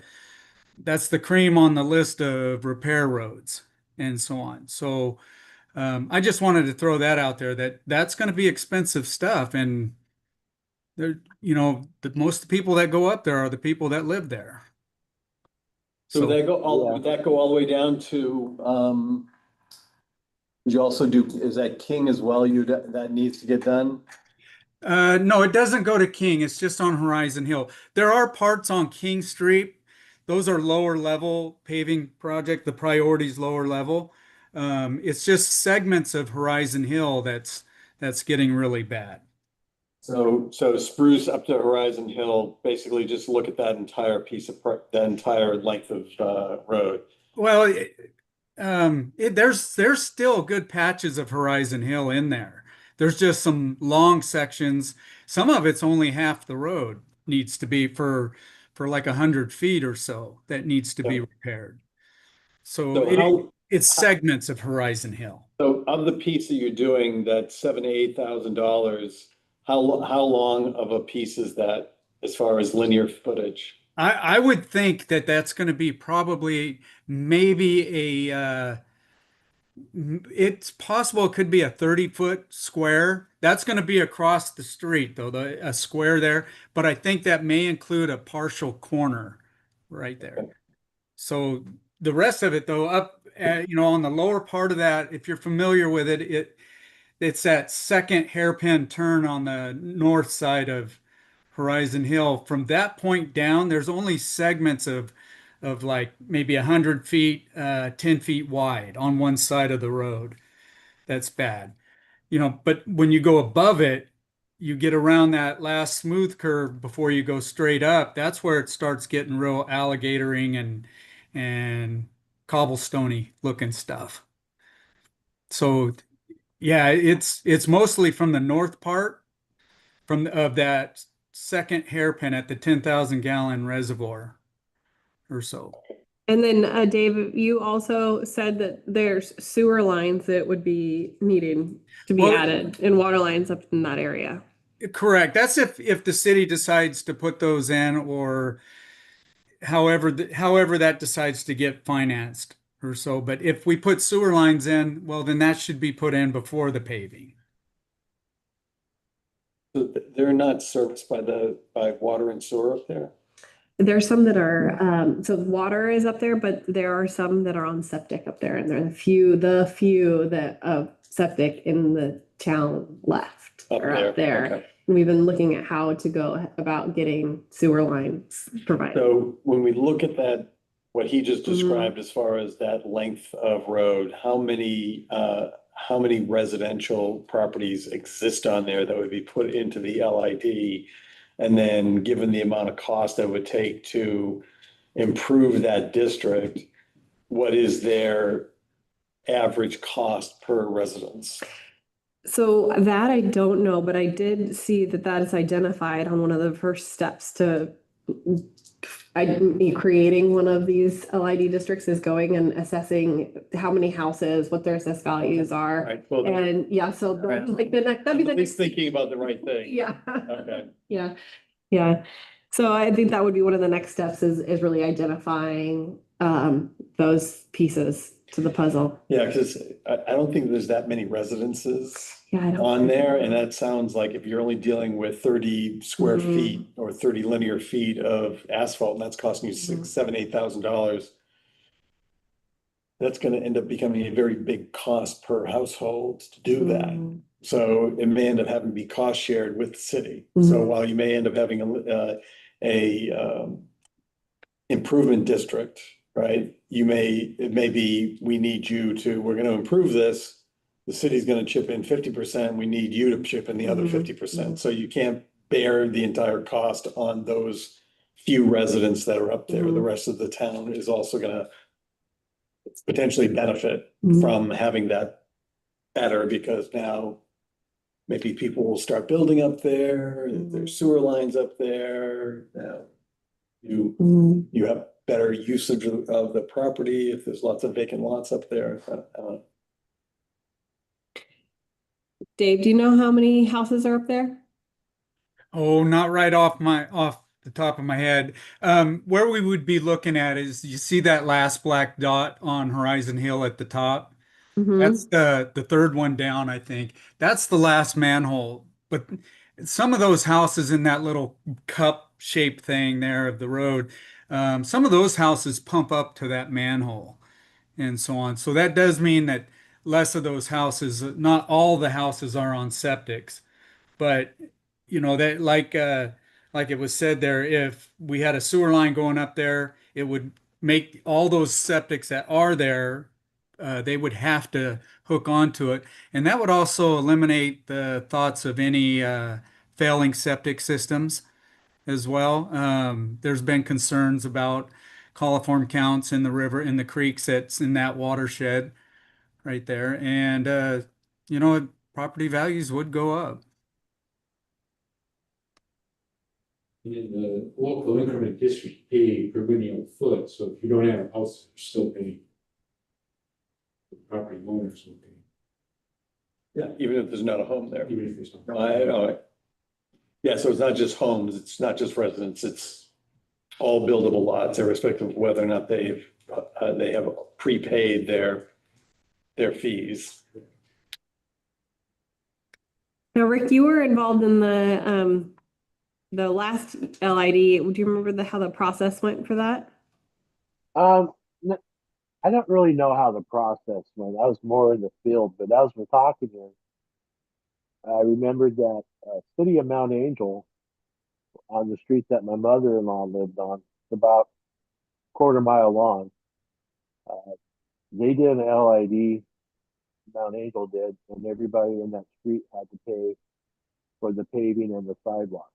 that's the cream on the list of repair roads and so on. So I just wanted to throw that out there that's going to be expensive stuff. And most of the people that go up there are the people that live there. So would that go all the way down to, would you also is that King as well, that needs to get done? No, it doesn't go to King. It's just on Horizon Hill. There are parts on King Street. Those are lower level paving project. The priority's lower level. It's just segments of Horizon Hill that's getting really bad. So Spruce up to Horizon Hill, basically just look at that entire the entire length of road. Well, there's still good patches of Horizon Hill in there. There's just some long sections. Some of it's only half the road needs to be for like 100 feet or so that needs to be repaired. So it's segments of Horizon Hill. So of the piece that you're doing, that $7,000 to $8,000, how long of a piece is that as far as linear footage? I would think that's going to be probably maybe it's possible it could be a 30-foot square. That's going to be across the street, though, a square there. But I think that may include a partial corner right there. Okay. So the rest of it, though, up on the lower part of that, if you're familiar with it's that second hairpin turn on the north side of Horizon Hill. From that point down, there's only segments of like maybe 100 feet, 10 feet wide on one side of the road. That's bad. But when you go above it, you get around that last smooth curve before you go straight up. That's where it starts getting real alligatoring and cobblestoney looking stuff. So yeah, it's mostly from the north part of that second hairpin at the 10,000 gallon reservoir or so. And then, Dave, you also said that there's sewer lines that would be needing to be Well- added and water lines up in that area. Correct. That's if the city decides to put those in, or however that decides to get financed or so. But if we put sewer lines in, well, then that should be put in before the paving. They're not serviced by water and sewer up there? There's some that are, so water is up there, but there are some that are on septic up there, and there are the few that of septic in the town left Up are up there. okay. And we've been looking at how to go about getting sewer lines provided. So when we look at that, what he just described as far as that length of road, how many residential properties exist on there that would be put into the LID? And then given the amount of cost that it would take to improve that district, what is their average cost per residence? So that I don't know, but I did see that that is identified on one of the first steps to creating one of these LID districts, is going and assessing how many houses, what their assessed values are. Right, well, And yeah, so Right. like the next, that'd be I'm the at least next. thinking about the right thing. Yeah. Okay. Yeah, yeah. So I think that would be one of the next steps, is really identifying those pieces to the puzzle. Yeah, because I don't think there's that many residences Yeah, I don't. on there, and that sounds like if you're only dealing with 30 square Mhm. feet or 30 linear feet of asphalt, and that's costing you Mhm. $6,000, $7,000, that's gonna end up becoming a very big cost per household to do that. Mhm. So it may end up having to be cost shared with the city. So Mhm. while you may end up having a improvement district, right? It may be, we need you to, we're gonna improve this. The city's gonna chip in 50%, we need you to chip in the other Mhm. 50%. So you can't bear the entire cost on those few residents that are up there. The Mhm. rest of the town is also gonna potentially benefit Mhm. from having that better, because now maybe people will start building up there, there's sewer lines up there. Now Mhm. you have better usage of the property if there's lots of vacant lots up there. Dave, do you know how many houses are up there? Oh, not right off the top of my head. Where we would be looking at is, you see that last black dot on Horizon Hill at the top? That's Mhm. the third one down, I think. That's the last manhole. But some of those houses in that little cup shaped thing there of the road, some of those houses pump up to that manhole and so on. So that does mean that less of those houses, not all the houses are on septics, but that like it was said there, if we had a sewer line going up there, it would make all those septics that are there, they would have to hook onto it. And that would also eliminate the thoughts of any failing septic systems as well. There's been concerns about coliform counts in the river, in the creeks that's in that watershed right there. And, property values would go up. In the local increment district, pay per linear foot, so if you don't have a house, you're still paying. The property owners will pay, Yeah, even if there's not a home there. even if there's no. Yeah, so it's not just homes, it's not just residents, it's all buildable lots, irrespective of whether or not they have prepaid their fees. Now, Rick, you were involved in the last LID. Do you remember how the process went for that? N- I don't really know how the process went. I was more in the field, but as we're talking here, I remembered that city of Mount Angel, on the street that my mother-in-law lived on, about quarter mile long. They did an LID, Mount Angel did, and everybody in that street had to pay for the paving and the sidewalk.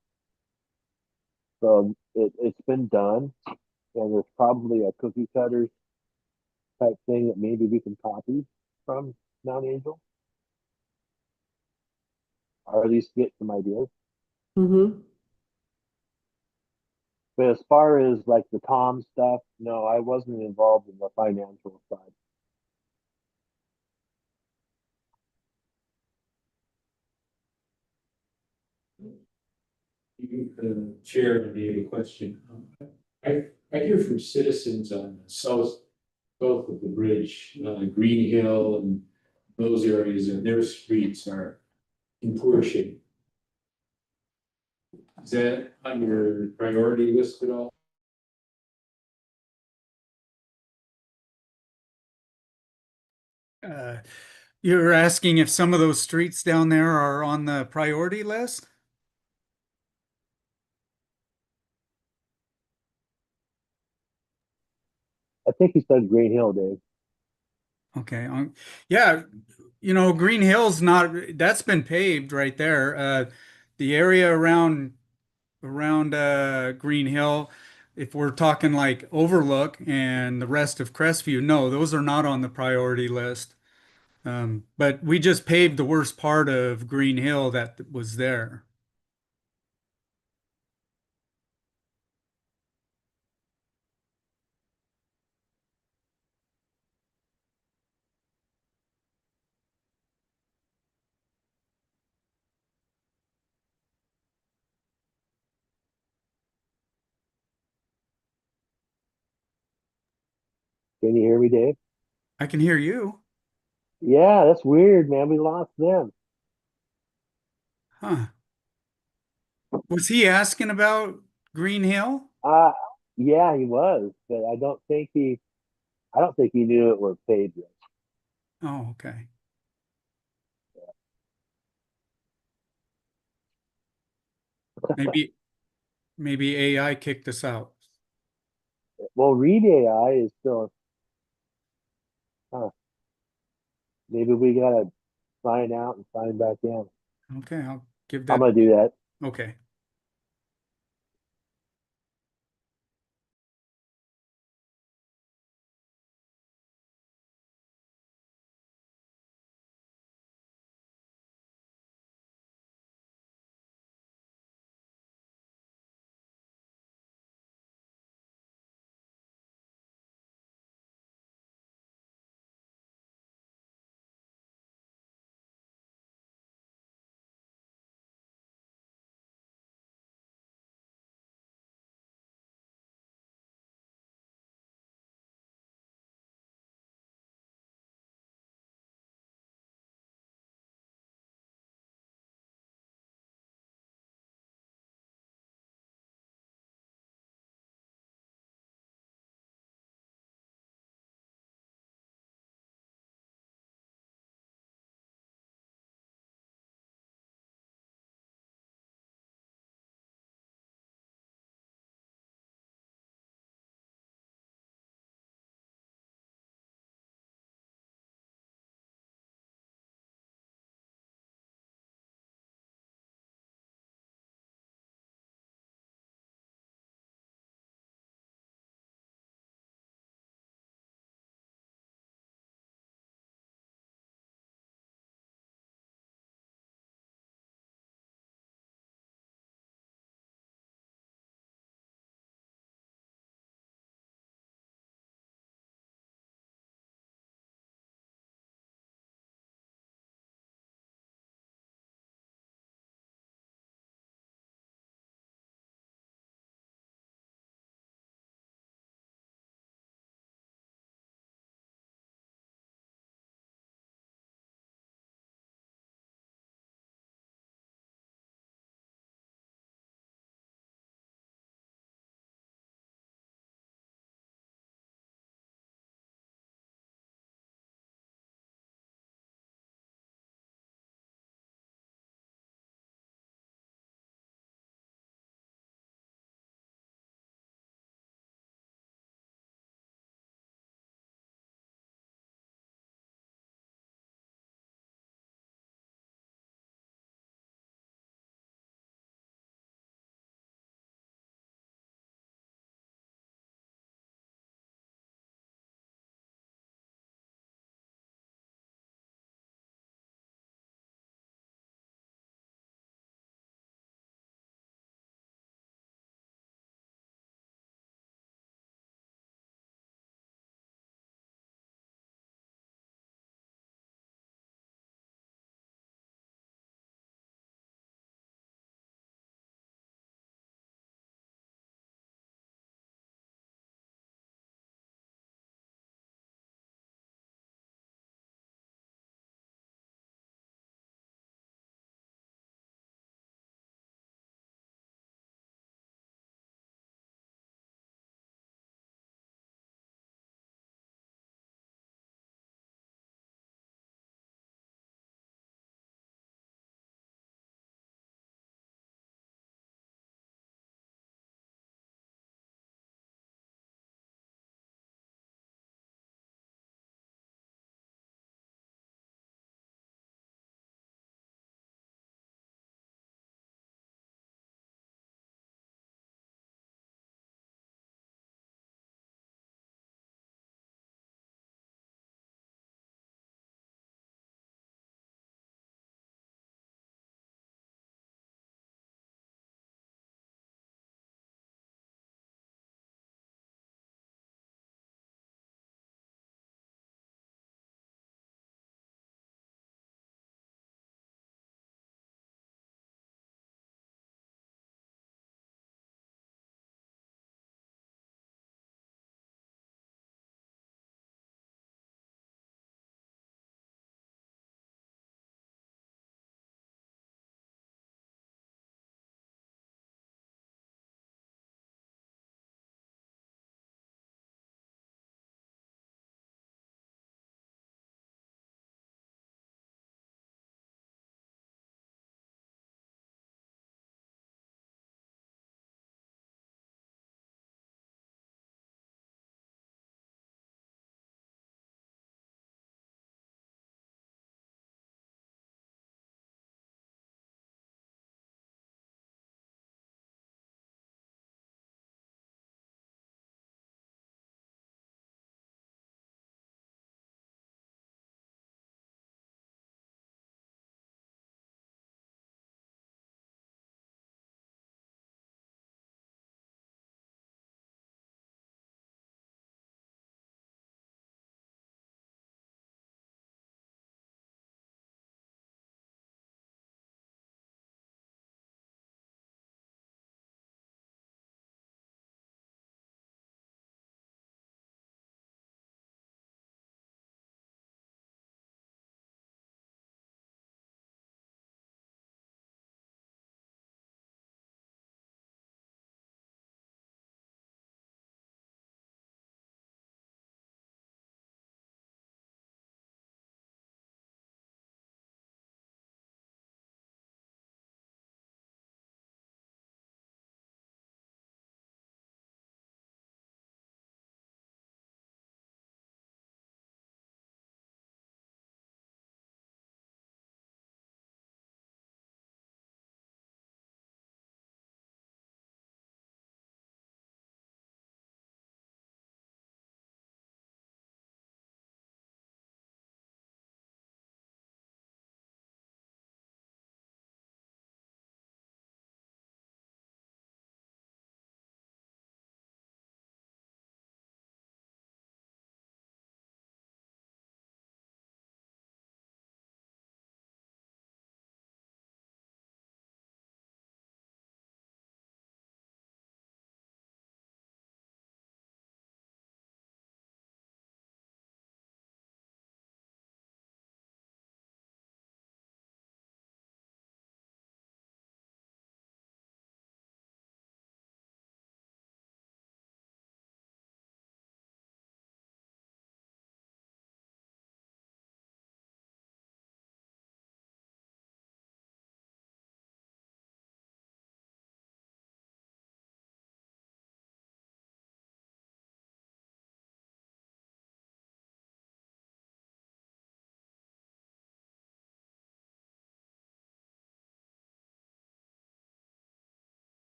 So it's been done, and there's probably a cookie cutters type thing that maybe we can copy from Mount Angel, or at least get some ideas. Mm-hmm. But as far as like the Tom stuff, no, I wasn't involved in the financial side. You, Chair, I have a question. I hear from citizens on the south of the bridge, Green Hill and those areas, and their streets are in poor shape. Is that on your priority list at all? Uh, you're asking if some of those streets down there are on the priority list? I think he said Green Hill, Dave. Okay, yeah, Green Hill's not, that's been paved right there. The area around Green Hill, if we're talking like Overlook and the rest of Crestview, no, those are not on the priority list. But we just paved the worst part of Green Hill that was there. Can you hear me, Dave? I can hear you. Yeah, that's weird, man. We lost them. Huh. Was he asking about Green Hill? Uh yeah, he was, but I don't think he knew it was paved yet. Oh, okay. Maybe maybe AI kicked us out. Well, Read AI is still, huh, maybe we gotta sign out and sign back in. Okay, I'll give I'm that. gonna do that. Okay.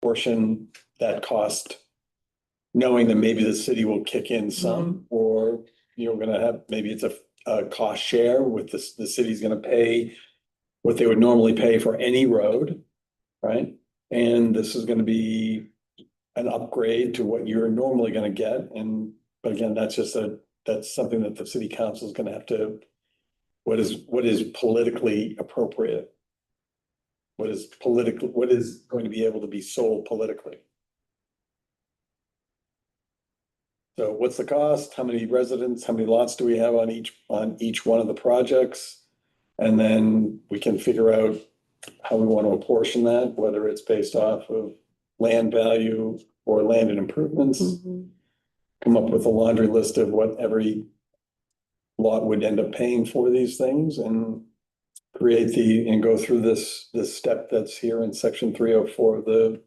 portion that cost, knowing that maybe the city will kick in some, or you're gonna have, maybe it's a cost share with the city's gonna pay what they would normally pay for any road, right? And this is gonna be an upgrade to what you're normally gonna get, and, but again, that's something that the city council is gonna have to, what is politically appropriate? What is going to be able to be sold politically? So what's the cost? How many residents, how many lots do we have on each one of the projects? And then we can figure out how we want to apportion that, whether it's based off of land value or land and improvements. Come up with a laundry list of what every lot would end up paying for these things, and create and go through this step that's here in section 304 of the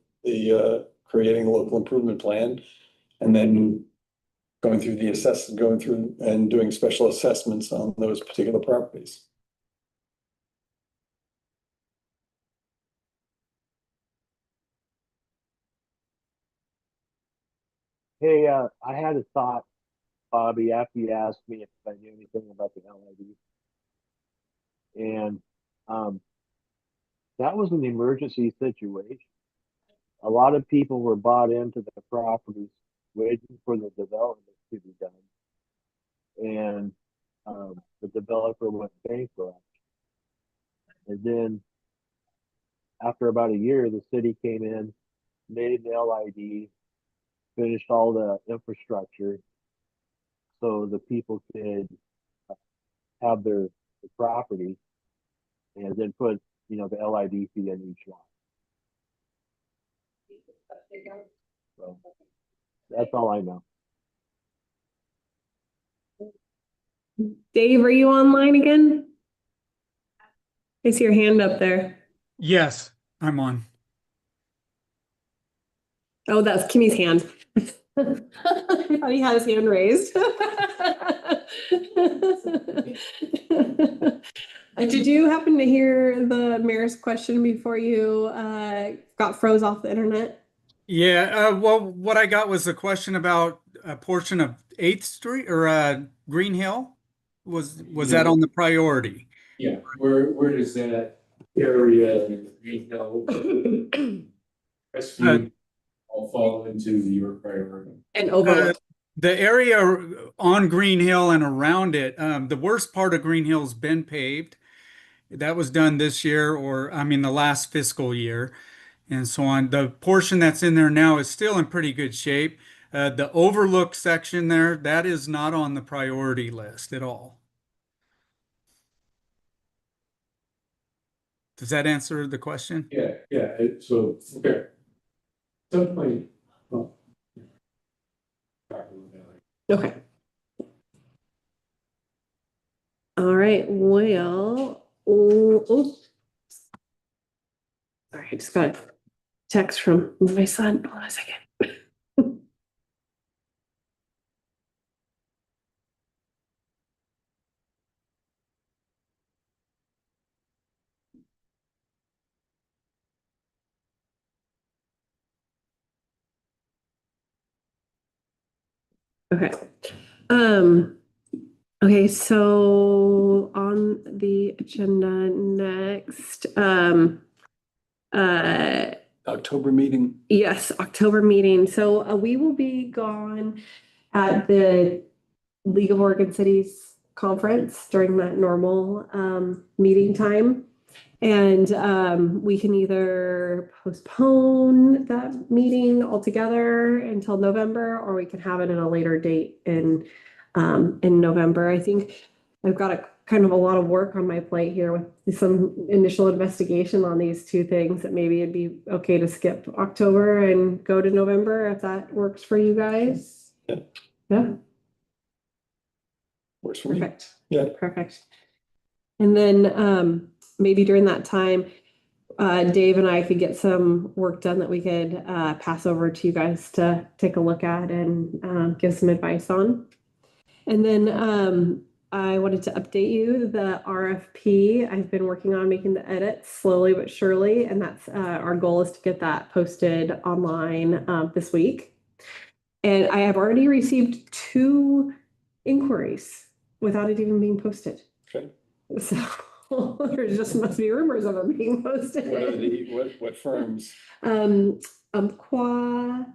creating a local improvement plan. And then going through and doing special assessments on those particular properties. Hey, I had a thought, Bobby, after you asked me if I knew anything about the LID. And that was an emergency situation. A lot of people were bought into the properties waiting for the development to be done. And the developer went bankrupt. And then after about a year, the city came in, made the LID, finished all the infrastructure so the people could have their property, and then put, the LID fee in each lot. So that's all I know. Dave, are you online again? I see your hand up there. Yes, I'm on. Oh, that's Kimmy's hand. I thought he had his hand raised. Did you happen to hear the mayor's question before you got froze off the internet? Yeah, well, what I got was a question about a portion of 8th Street or Green Hill. Was that on the priority? Yeah, where does that area, Green Hill, Westview, all fall into your priority? And overlook. The area on Green Hill and around it, the worst part of Green Hill's been paved. That was done this year, or I mean the last fiscal year, and so on. The portion that's in there now is still in pretty good shape. The overlook section there, that is not on the priority list at all. Does that answer the question? Yeah, so, okay. Some point, well. Okay. All right, well, sorry, I just got a text from my son. Hold on a second. Okay. Okay, so on the agenda next, October meeting. yes, October meeting. So we will be gone at the League of Oregon Cities conference during that normal meeting time. And we can either postpone that meeting altogether until November, or we can have it at a later date in November. I think I've got kind of a lot of work on my plate here with some initial investigation on these two things, that maybe it'd be okay to skip October and go to November if that works for you guys. Yeah. Works for me. Perfect. Yeah. Perfect. And then maybe during that time, Dave and I could get some work done that we could pass over to you guys to take a look at and give some advice on. And then I wanted to update you, the RFP, I've been working on making the edits slowly but surely, and that's, our goal is to get that posted online, this week. And I have already received 2 inquiries without it even being posted. Okay. So there just must be rumors of it being What are posted. what firms? Umpqua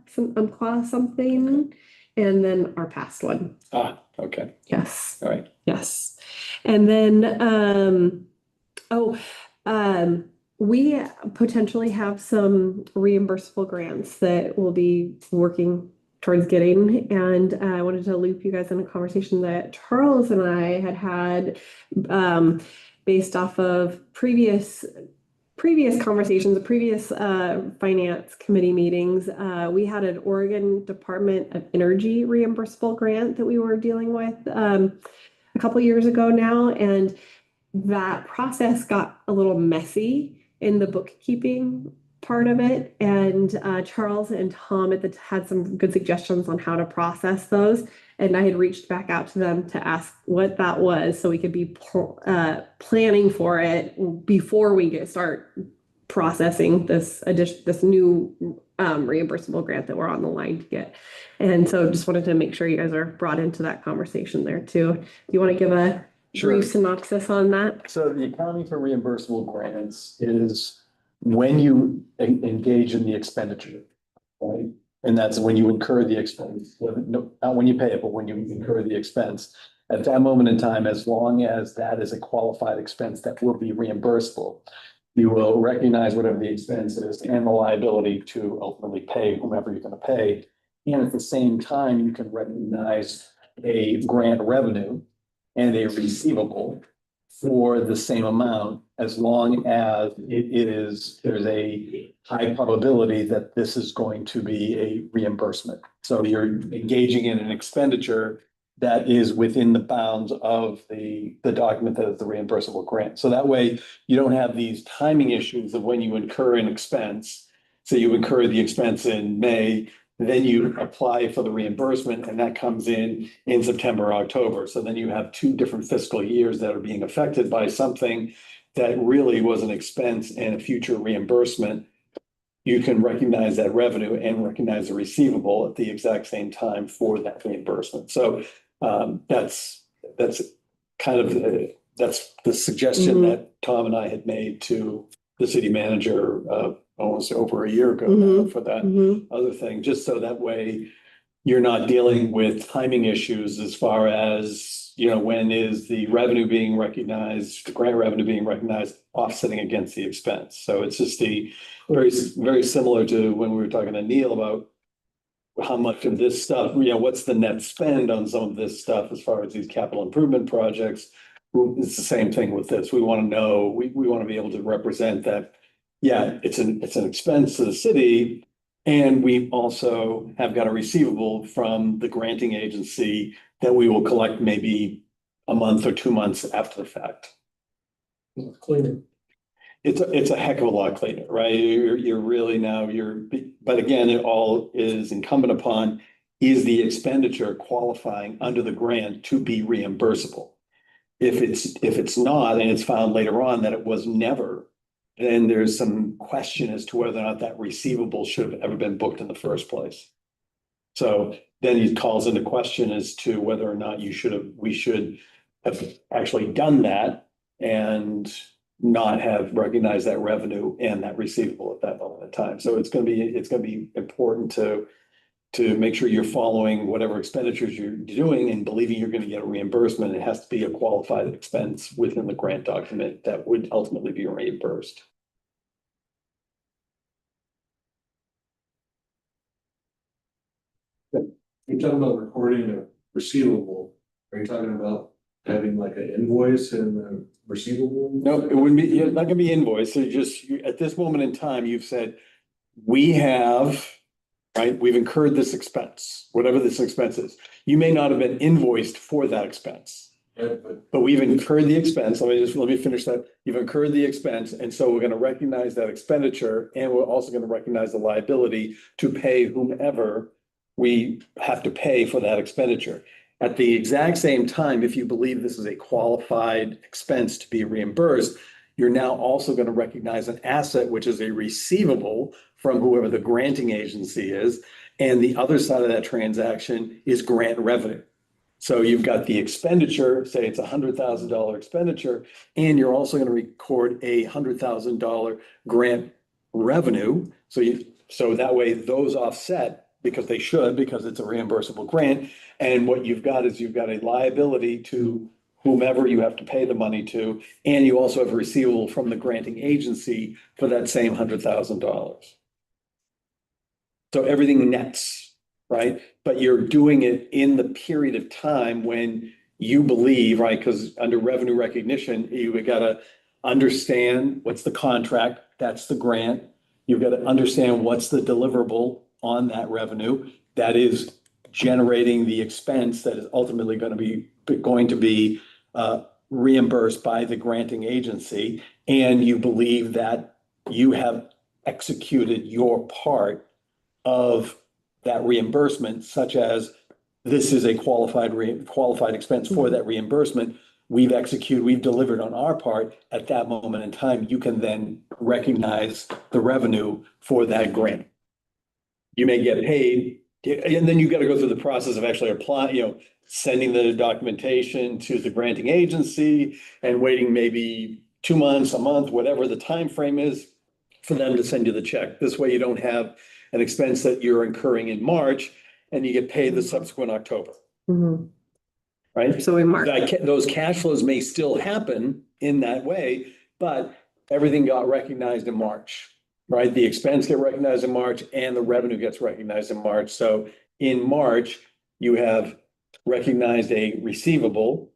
something, and then our past one. Ah, okay, Yes, all right. yes. And then, we potentially have some reimbursable grants that we'll be working towards getting. And I wanted to loop you guys in a conversation that Charles and I had, based off of previous conversations, previous finance committee meetings. We had an Oregon Department of Energy reimbursable grant that we were dealing with a couple years ago now, and that process got a little messy in the bookkeeping part of it. And Charles and Tom had some good suggestions on how to process those. And I had reached back out to them to ask what that was so we could be planning for it before we start processing this new reimbursable grant that we're on the line to get. And so just wanted to make sure you guys are brought into that conversation there too. Do you want to give a Sure. brief synopsis on that? So the accounting for reimbursable grants is when you engage in the expenditure, right? And that's when you incur the expense, not when you pay it, but when you incur the expense. At that moment in time, as long as that is a qualified expense that will be reimbursable, you will recognize whatever the expense is and the liability to ultimately pay whomever you're going to pay. And at the same time, you can recognize a grant revenue and a receivable for the same amount, as long as there's a high probability that this is going to be a reimbursement. So you're engaging in an expenditure that is within the bounds of the document that is the reimbursable grant. So that way you don't have these timing issues of when you incur an expense. So you incur the expense in May, then you apply for the reimbursement, and that comes in September or October. So then you have 2 different fiscal years that are being affected by something that really was an expense and a future reimbursement. You can recognize that revenue and recognize the receivable at the exact same time for that reimbursement. So that's kind of that's the suggestion that Tom and I had made to the city manager almost over a year ago now for that other thing, just so that way you're not dealing with timing issues as far as, when is the revenue being recognized, the grant revenue being recognized, offsetting against the expense. So it's just very, very similar to when we were talking to Neil about how much of this stuff, what's the net spend on some of this stuff as far as these capital improvement projects. It's the same thing with this. We want to know, we want to be able to represent that, yeah, it's an expense to the city. And we also have got a receivable from the granting agency that we will collect maybe a month or 2 months after the fact. Cleaner. It's a heck of a lot cleaner, right? You're really now but again, it all is incumbent upon, is the expenditure qualifying under the grant to be reimbursable? If it's not, and it's found later on that it was never, then there's some question as to whether or not that receivable should have ever been booked in the first place. So then it calls into question as to whether or not we should have actually done that and not have recognized that revenue and that receivable at that moment in time. So it's going to be important to make sure you're following whatever expenditures you're doing and believing you're going to get a reimbursement. It has to be a qualified expense within the grant document that would ultimately be reimbursed. You're talking about recording a receivable. Are you talking about having like an invoice and a receivable? No, it wouldn't be, it's not gonna be invoiced. So at this moment in time, you've said, we have, right, we've incurred this expense, whatever this expense is. You may not have been invoiced for that expense, but we've incurred the expense. Let me finish that. You've incurred the expense. And so we're gonna recognize that expenditure, and we're also gonna recognize the liability to pay whomever we have to pay for that expenditure. At the exact same time, if you believe this is a qualified expense to be reimbursed, you're now also going to recognize an asset, which is a receivable from whoever the granting agency is. And the other side of that transaction is grant revenue. So you've got the expenditure, say it's $100,000 expenditure, and you're also going to record a $100,000 grant revenue. So that way those offset because they should, because it's a reimbursable grant. And what you've got is you've got a liability to whomever you have to pay the money to, and you also have a receivable from the granting agency for that same $100,000. So everything nets, right? But you're doing it in the period of time when you believe, right? Because under revenue recognition, you've got to understand what's the contract, that's the grant. You've got to understand what's the deliverable on that revenue. That is generating the expense that is ultimately going to be reimbursed by the granting agency. And you believe that you have executed your part of that reimbursement, such as this is a qualified expense for that reimbursement. We've delivered on our part at that moment in time. You can then recognize the revenue for that grant. You may get paid, and then you've got to go through the process of actually applying, sending the documentation to the granting agency and waiting maybe 2 months, a month, whatever the time frame is for them to send you the check. This way you don't have an expense that you're incurring in March and you get paid the subsequent October, Mhm. right? So we mark. Those cash flows may still happen in that way, but everything got recognized in March, right? The expense get recognized in March and the revenue gets recognized in March. So in March, you have recognized a receivable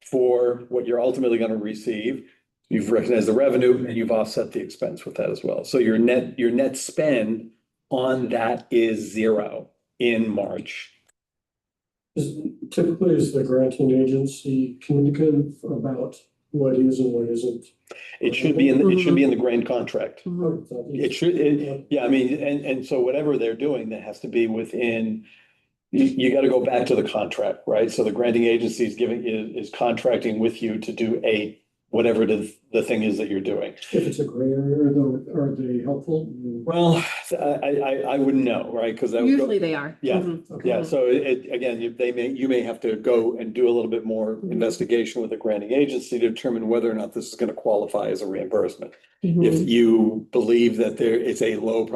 for what you're ultimately going to receive. You've recognized the revenue and you've offset the expense with that as well. So your net spend on that is zero in March. Typically, is the granting agency communicative about what is and what isn't? It should be in the grant contract. Mhm. It should, yeah, I mean, and so whatever they're doing, that has to be within, you got to go back to the contract, right? So the granting agency is contracting with you to do whatever the thing is that you're doing. If it's a gray area, though, are they helpful? Well, I wouldn't know, right? Because Usually they are. Yeah. Mhm. Yeah, so again, you may have to go and do a little bit more investigation with the granting agency to determine whether or not this is going to qualify as a reimbursement. Mhm. If you believe that there is a low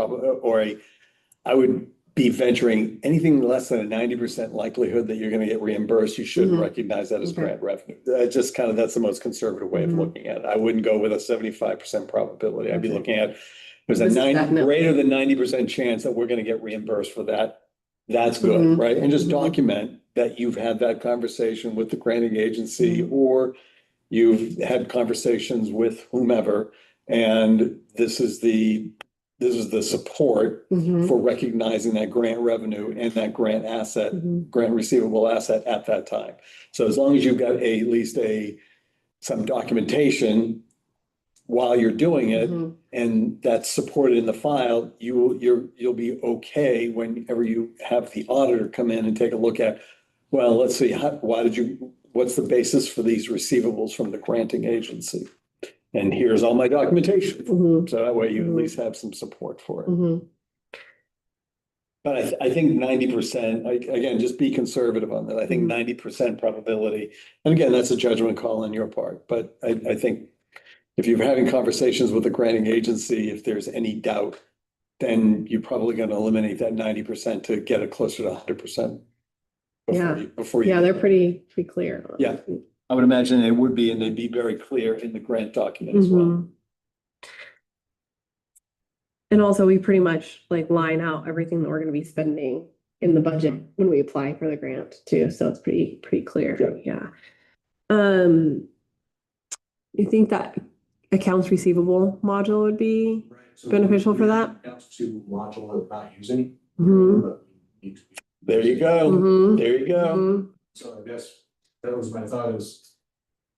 I would be venturing anything less than a 90% likelihood that you're going to get reimbursed, you shouldn't Mhm. recognize that as Okay. grant revenue. That's the most conservative way of Mhm. looking at it. I wouldn't go with a 75% probability. I'd be Okay. looking at, there's a This is definitely- greater than 90% chance that we're going to get reimbursed for that. That's good, Mhm. right? And just Mhm. document that you've had that conversation with the granting agency Mhm. or you've had conversations with whomever. And this is the support Mhm. for recognizing that grant revenue and that grant asset, Mhm. grant receivable asset at that time. So as long as you've got at least some documentation while you're doing it, Mhm. and that's supported in the file, you'll be okay whenever you have the auditor come in and take a look at, well, let's see, what's the basis for these receivables from the granting agency? And here's all my documentation. Mhm. So that way you at Mhm. least have some support for it. Mhm. But I think 90%, again, just be conservative on that. I think Mhm. 90% probability, and again, that's a judgment call on your part. But I think if you're having conversations with the granting agency, if there's any doubt, then you're probably going to eliminate that 90% to get it closer to 100%. Yeah. Before you. Yeah, they're pretty clear. on Yeah. it. I would imagine it would be, and they'd be very clear in the grant document as well. Mhm. And also we pretty much like line out everything that we're gonna be spending in the budget when we apply for the grant too, so it's pretty clear, yeah. You think that accounts receivable module would be beneficial for that? Accounts to module we're not using. Mhm. but we need to be- There you go. Mhm. There you go. Mhm. So I guess that was my thought is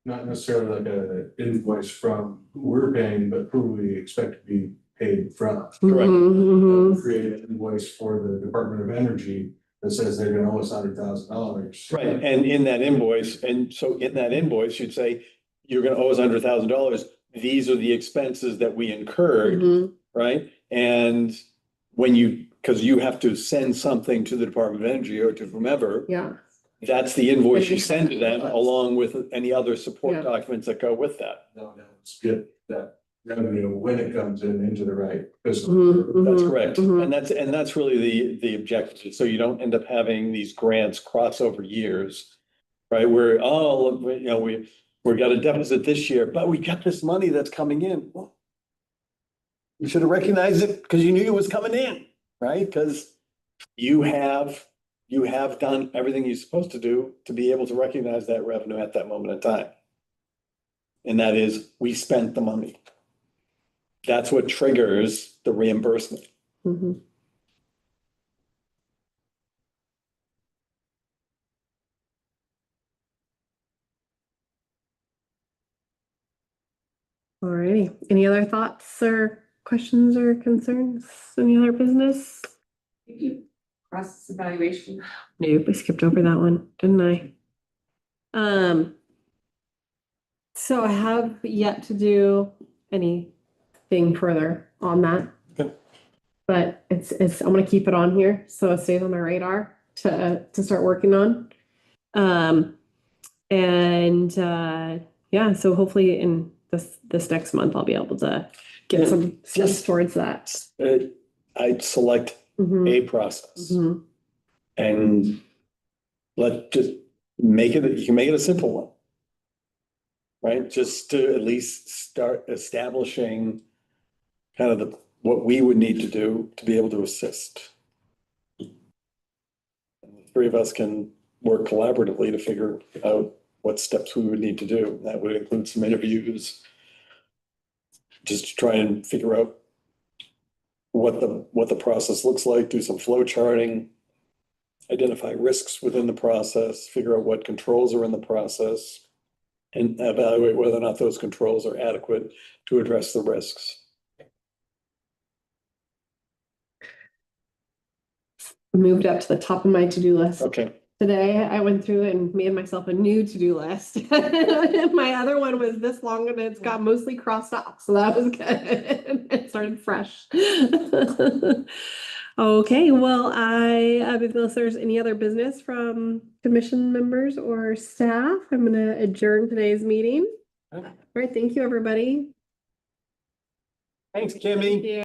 not necessarily like a invoice from who we're paying, but who we expect to be paid from. Correct. Mhm. Create an invoice for the Department of Energy that says they're gonna owe us $100,000. Right, and in that invoice, and so in that invoice, you'd say, you're gonna owe us $100,000. These are the expenses that we incurred, Mhm. right? And when you, because you have to send something to the Department of Energy or to whomever, Yeah, that's the invoice you And send to them that's- along with any other support Yeah. documents that go with that. No, let's get that revenue when it comes in into the right fiscal. Mhm, That's mhm, correct. mhm. And that's really the objective. So you don't end up having these grants cross over years. Right, where, oh, look, you know, we got a deficit this year, but we got this money that's coming in. Well, you should have recognized it because you knew it was coming in, right? Because you have done everything you're supposed to do to be able to recognize that revenue at that moment in time. And that is, we spent the money. That's what triggers the reimbursement. Mhm. Alrighty, any other thoughts or questions or concerns? Any other business? Thank you. Process evaluation. Nope, I skipped over that one, didn't I? So I have yet to do anything further on that. Okay. But I'm gonna keep it on here, so it stays on my radar to start working on. Yeah, so hopefully in this next month, I'll be able to get Yeah, some steps just- towards that. I'd select Mhm, a process. mhm. And just make it, you can make it a simple one. Right, just to at least start establishing kind of what we would need to do to be able to assist. And the three of us can work collaboratively to figure out what steps we would need to do. That would include some interviews. Just to try and figure out what the process looks like, do some flow charting. Identify risks within the process, figure out what controls are in the process. And evaluate whether or not those controls are adequate to address the risks. Moved up to the top of my to-do list. Okay, Today, I went through and made myself a new to-do list. My other one was this long and it's got mostly crossed off, so that was good. It started fresh. Okay, well, unless there's any other business from commission members or staff, I'm gonna adjourn today's meeting. Okay. All right, thank you, everybody. thanks, Kimmy.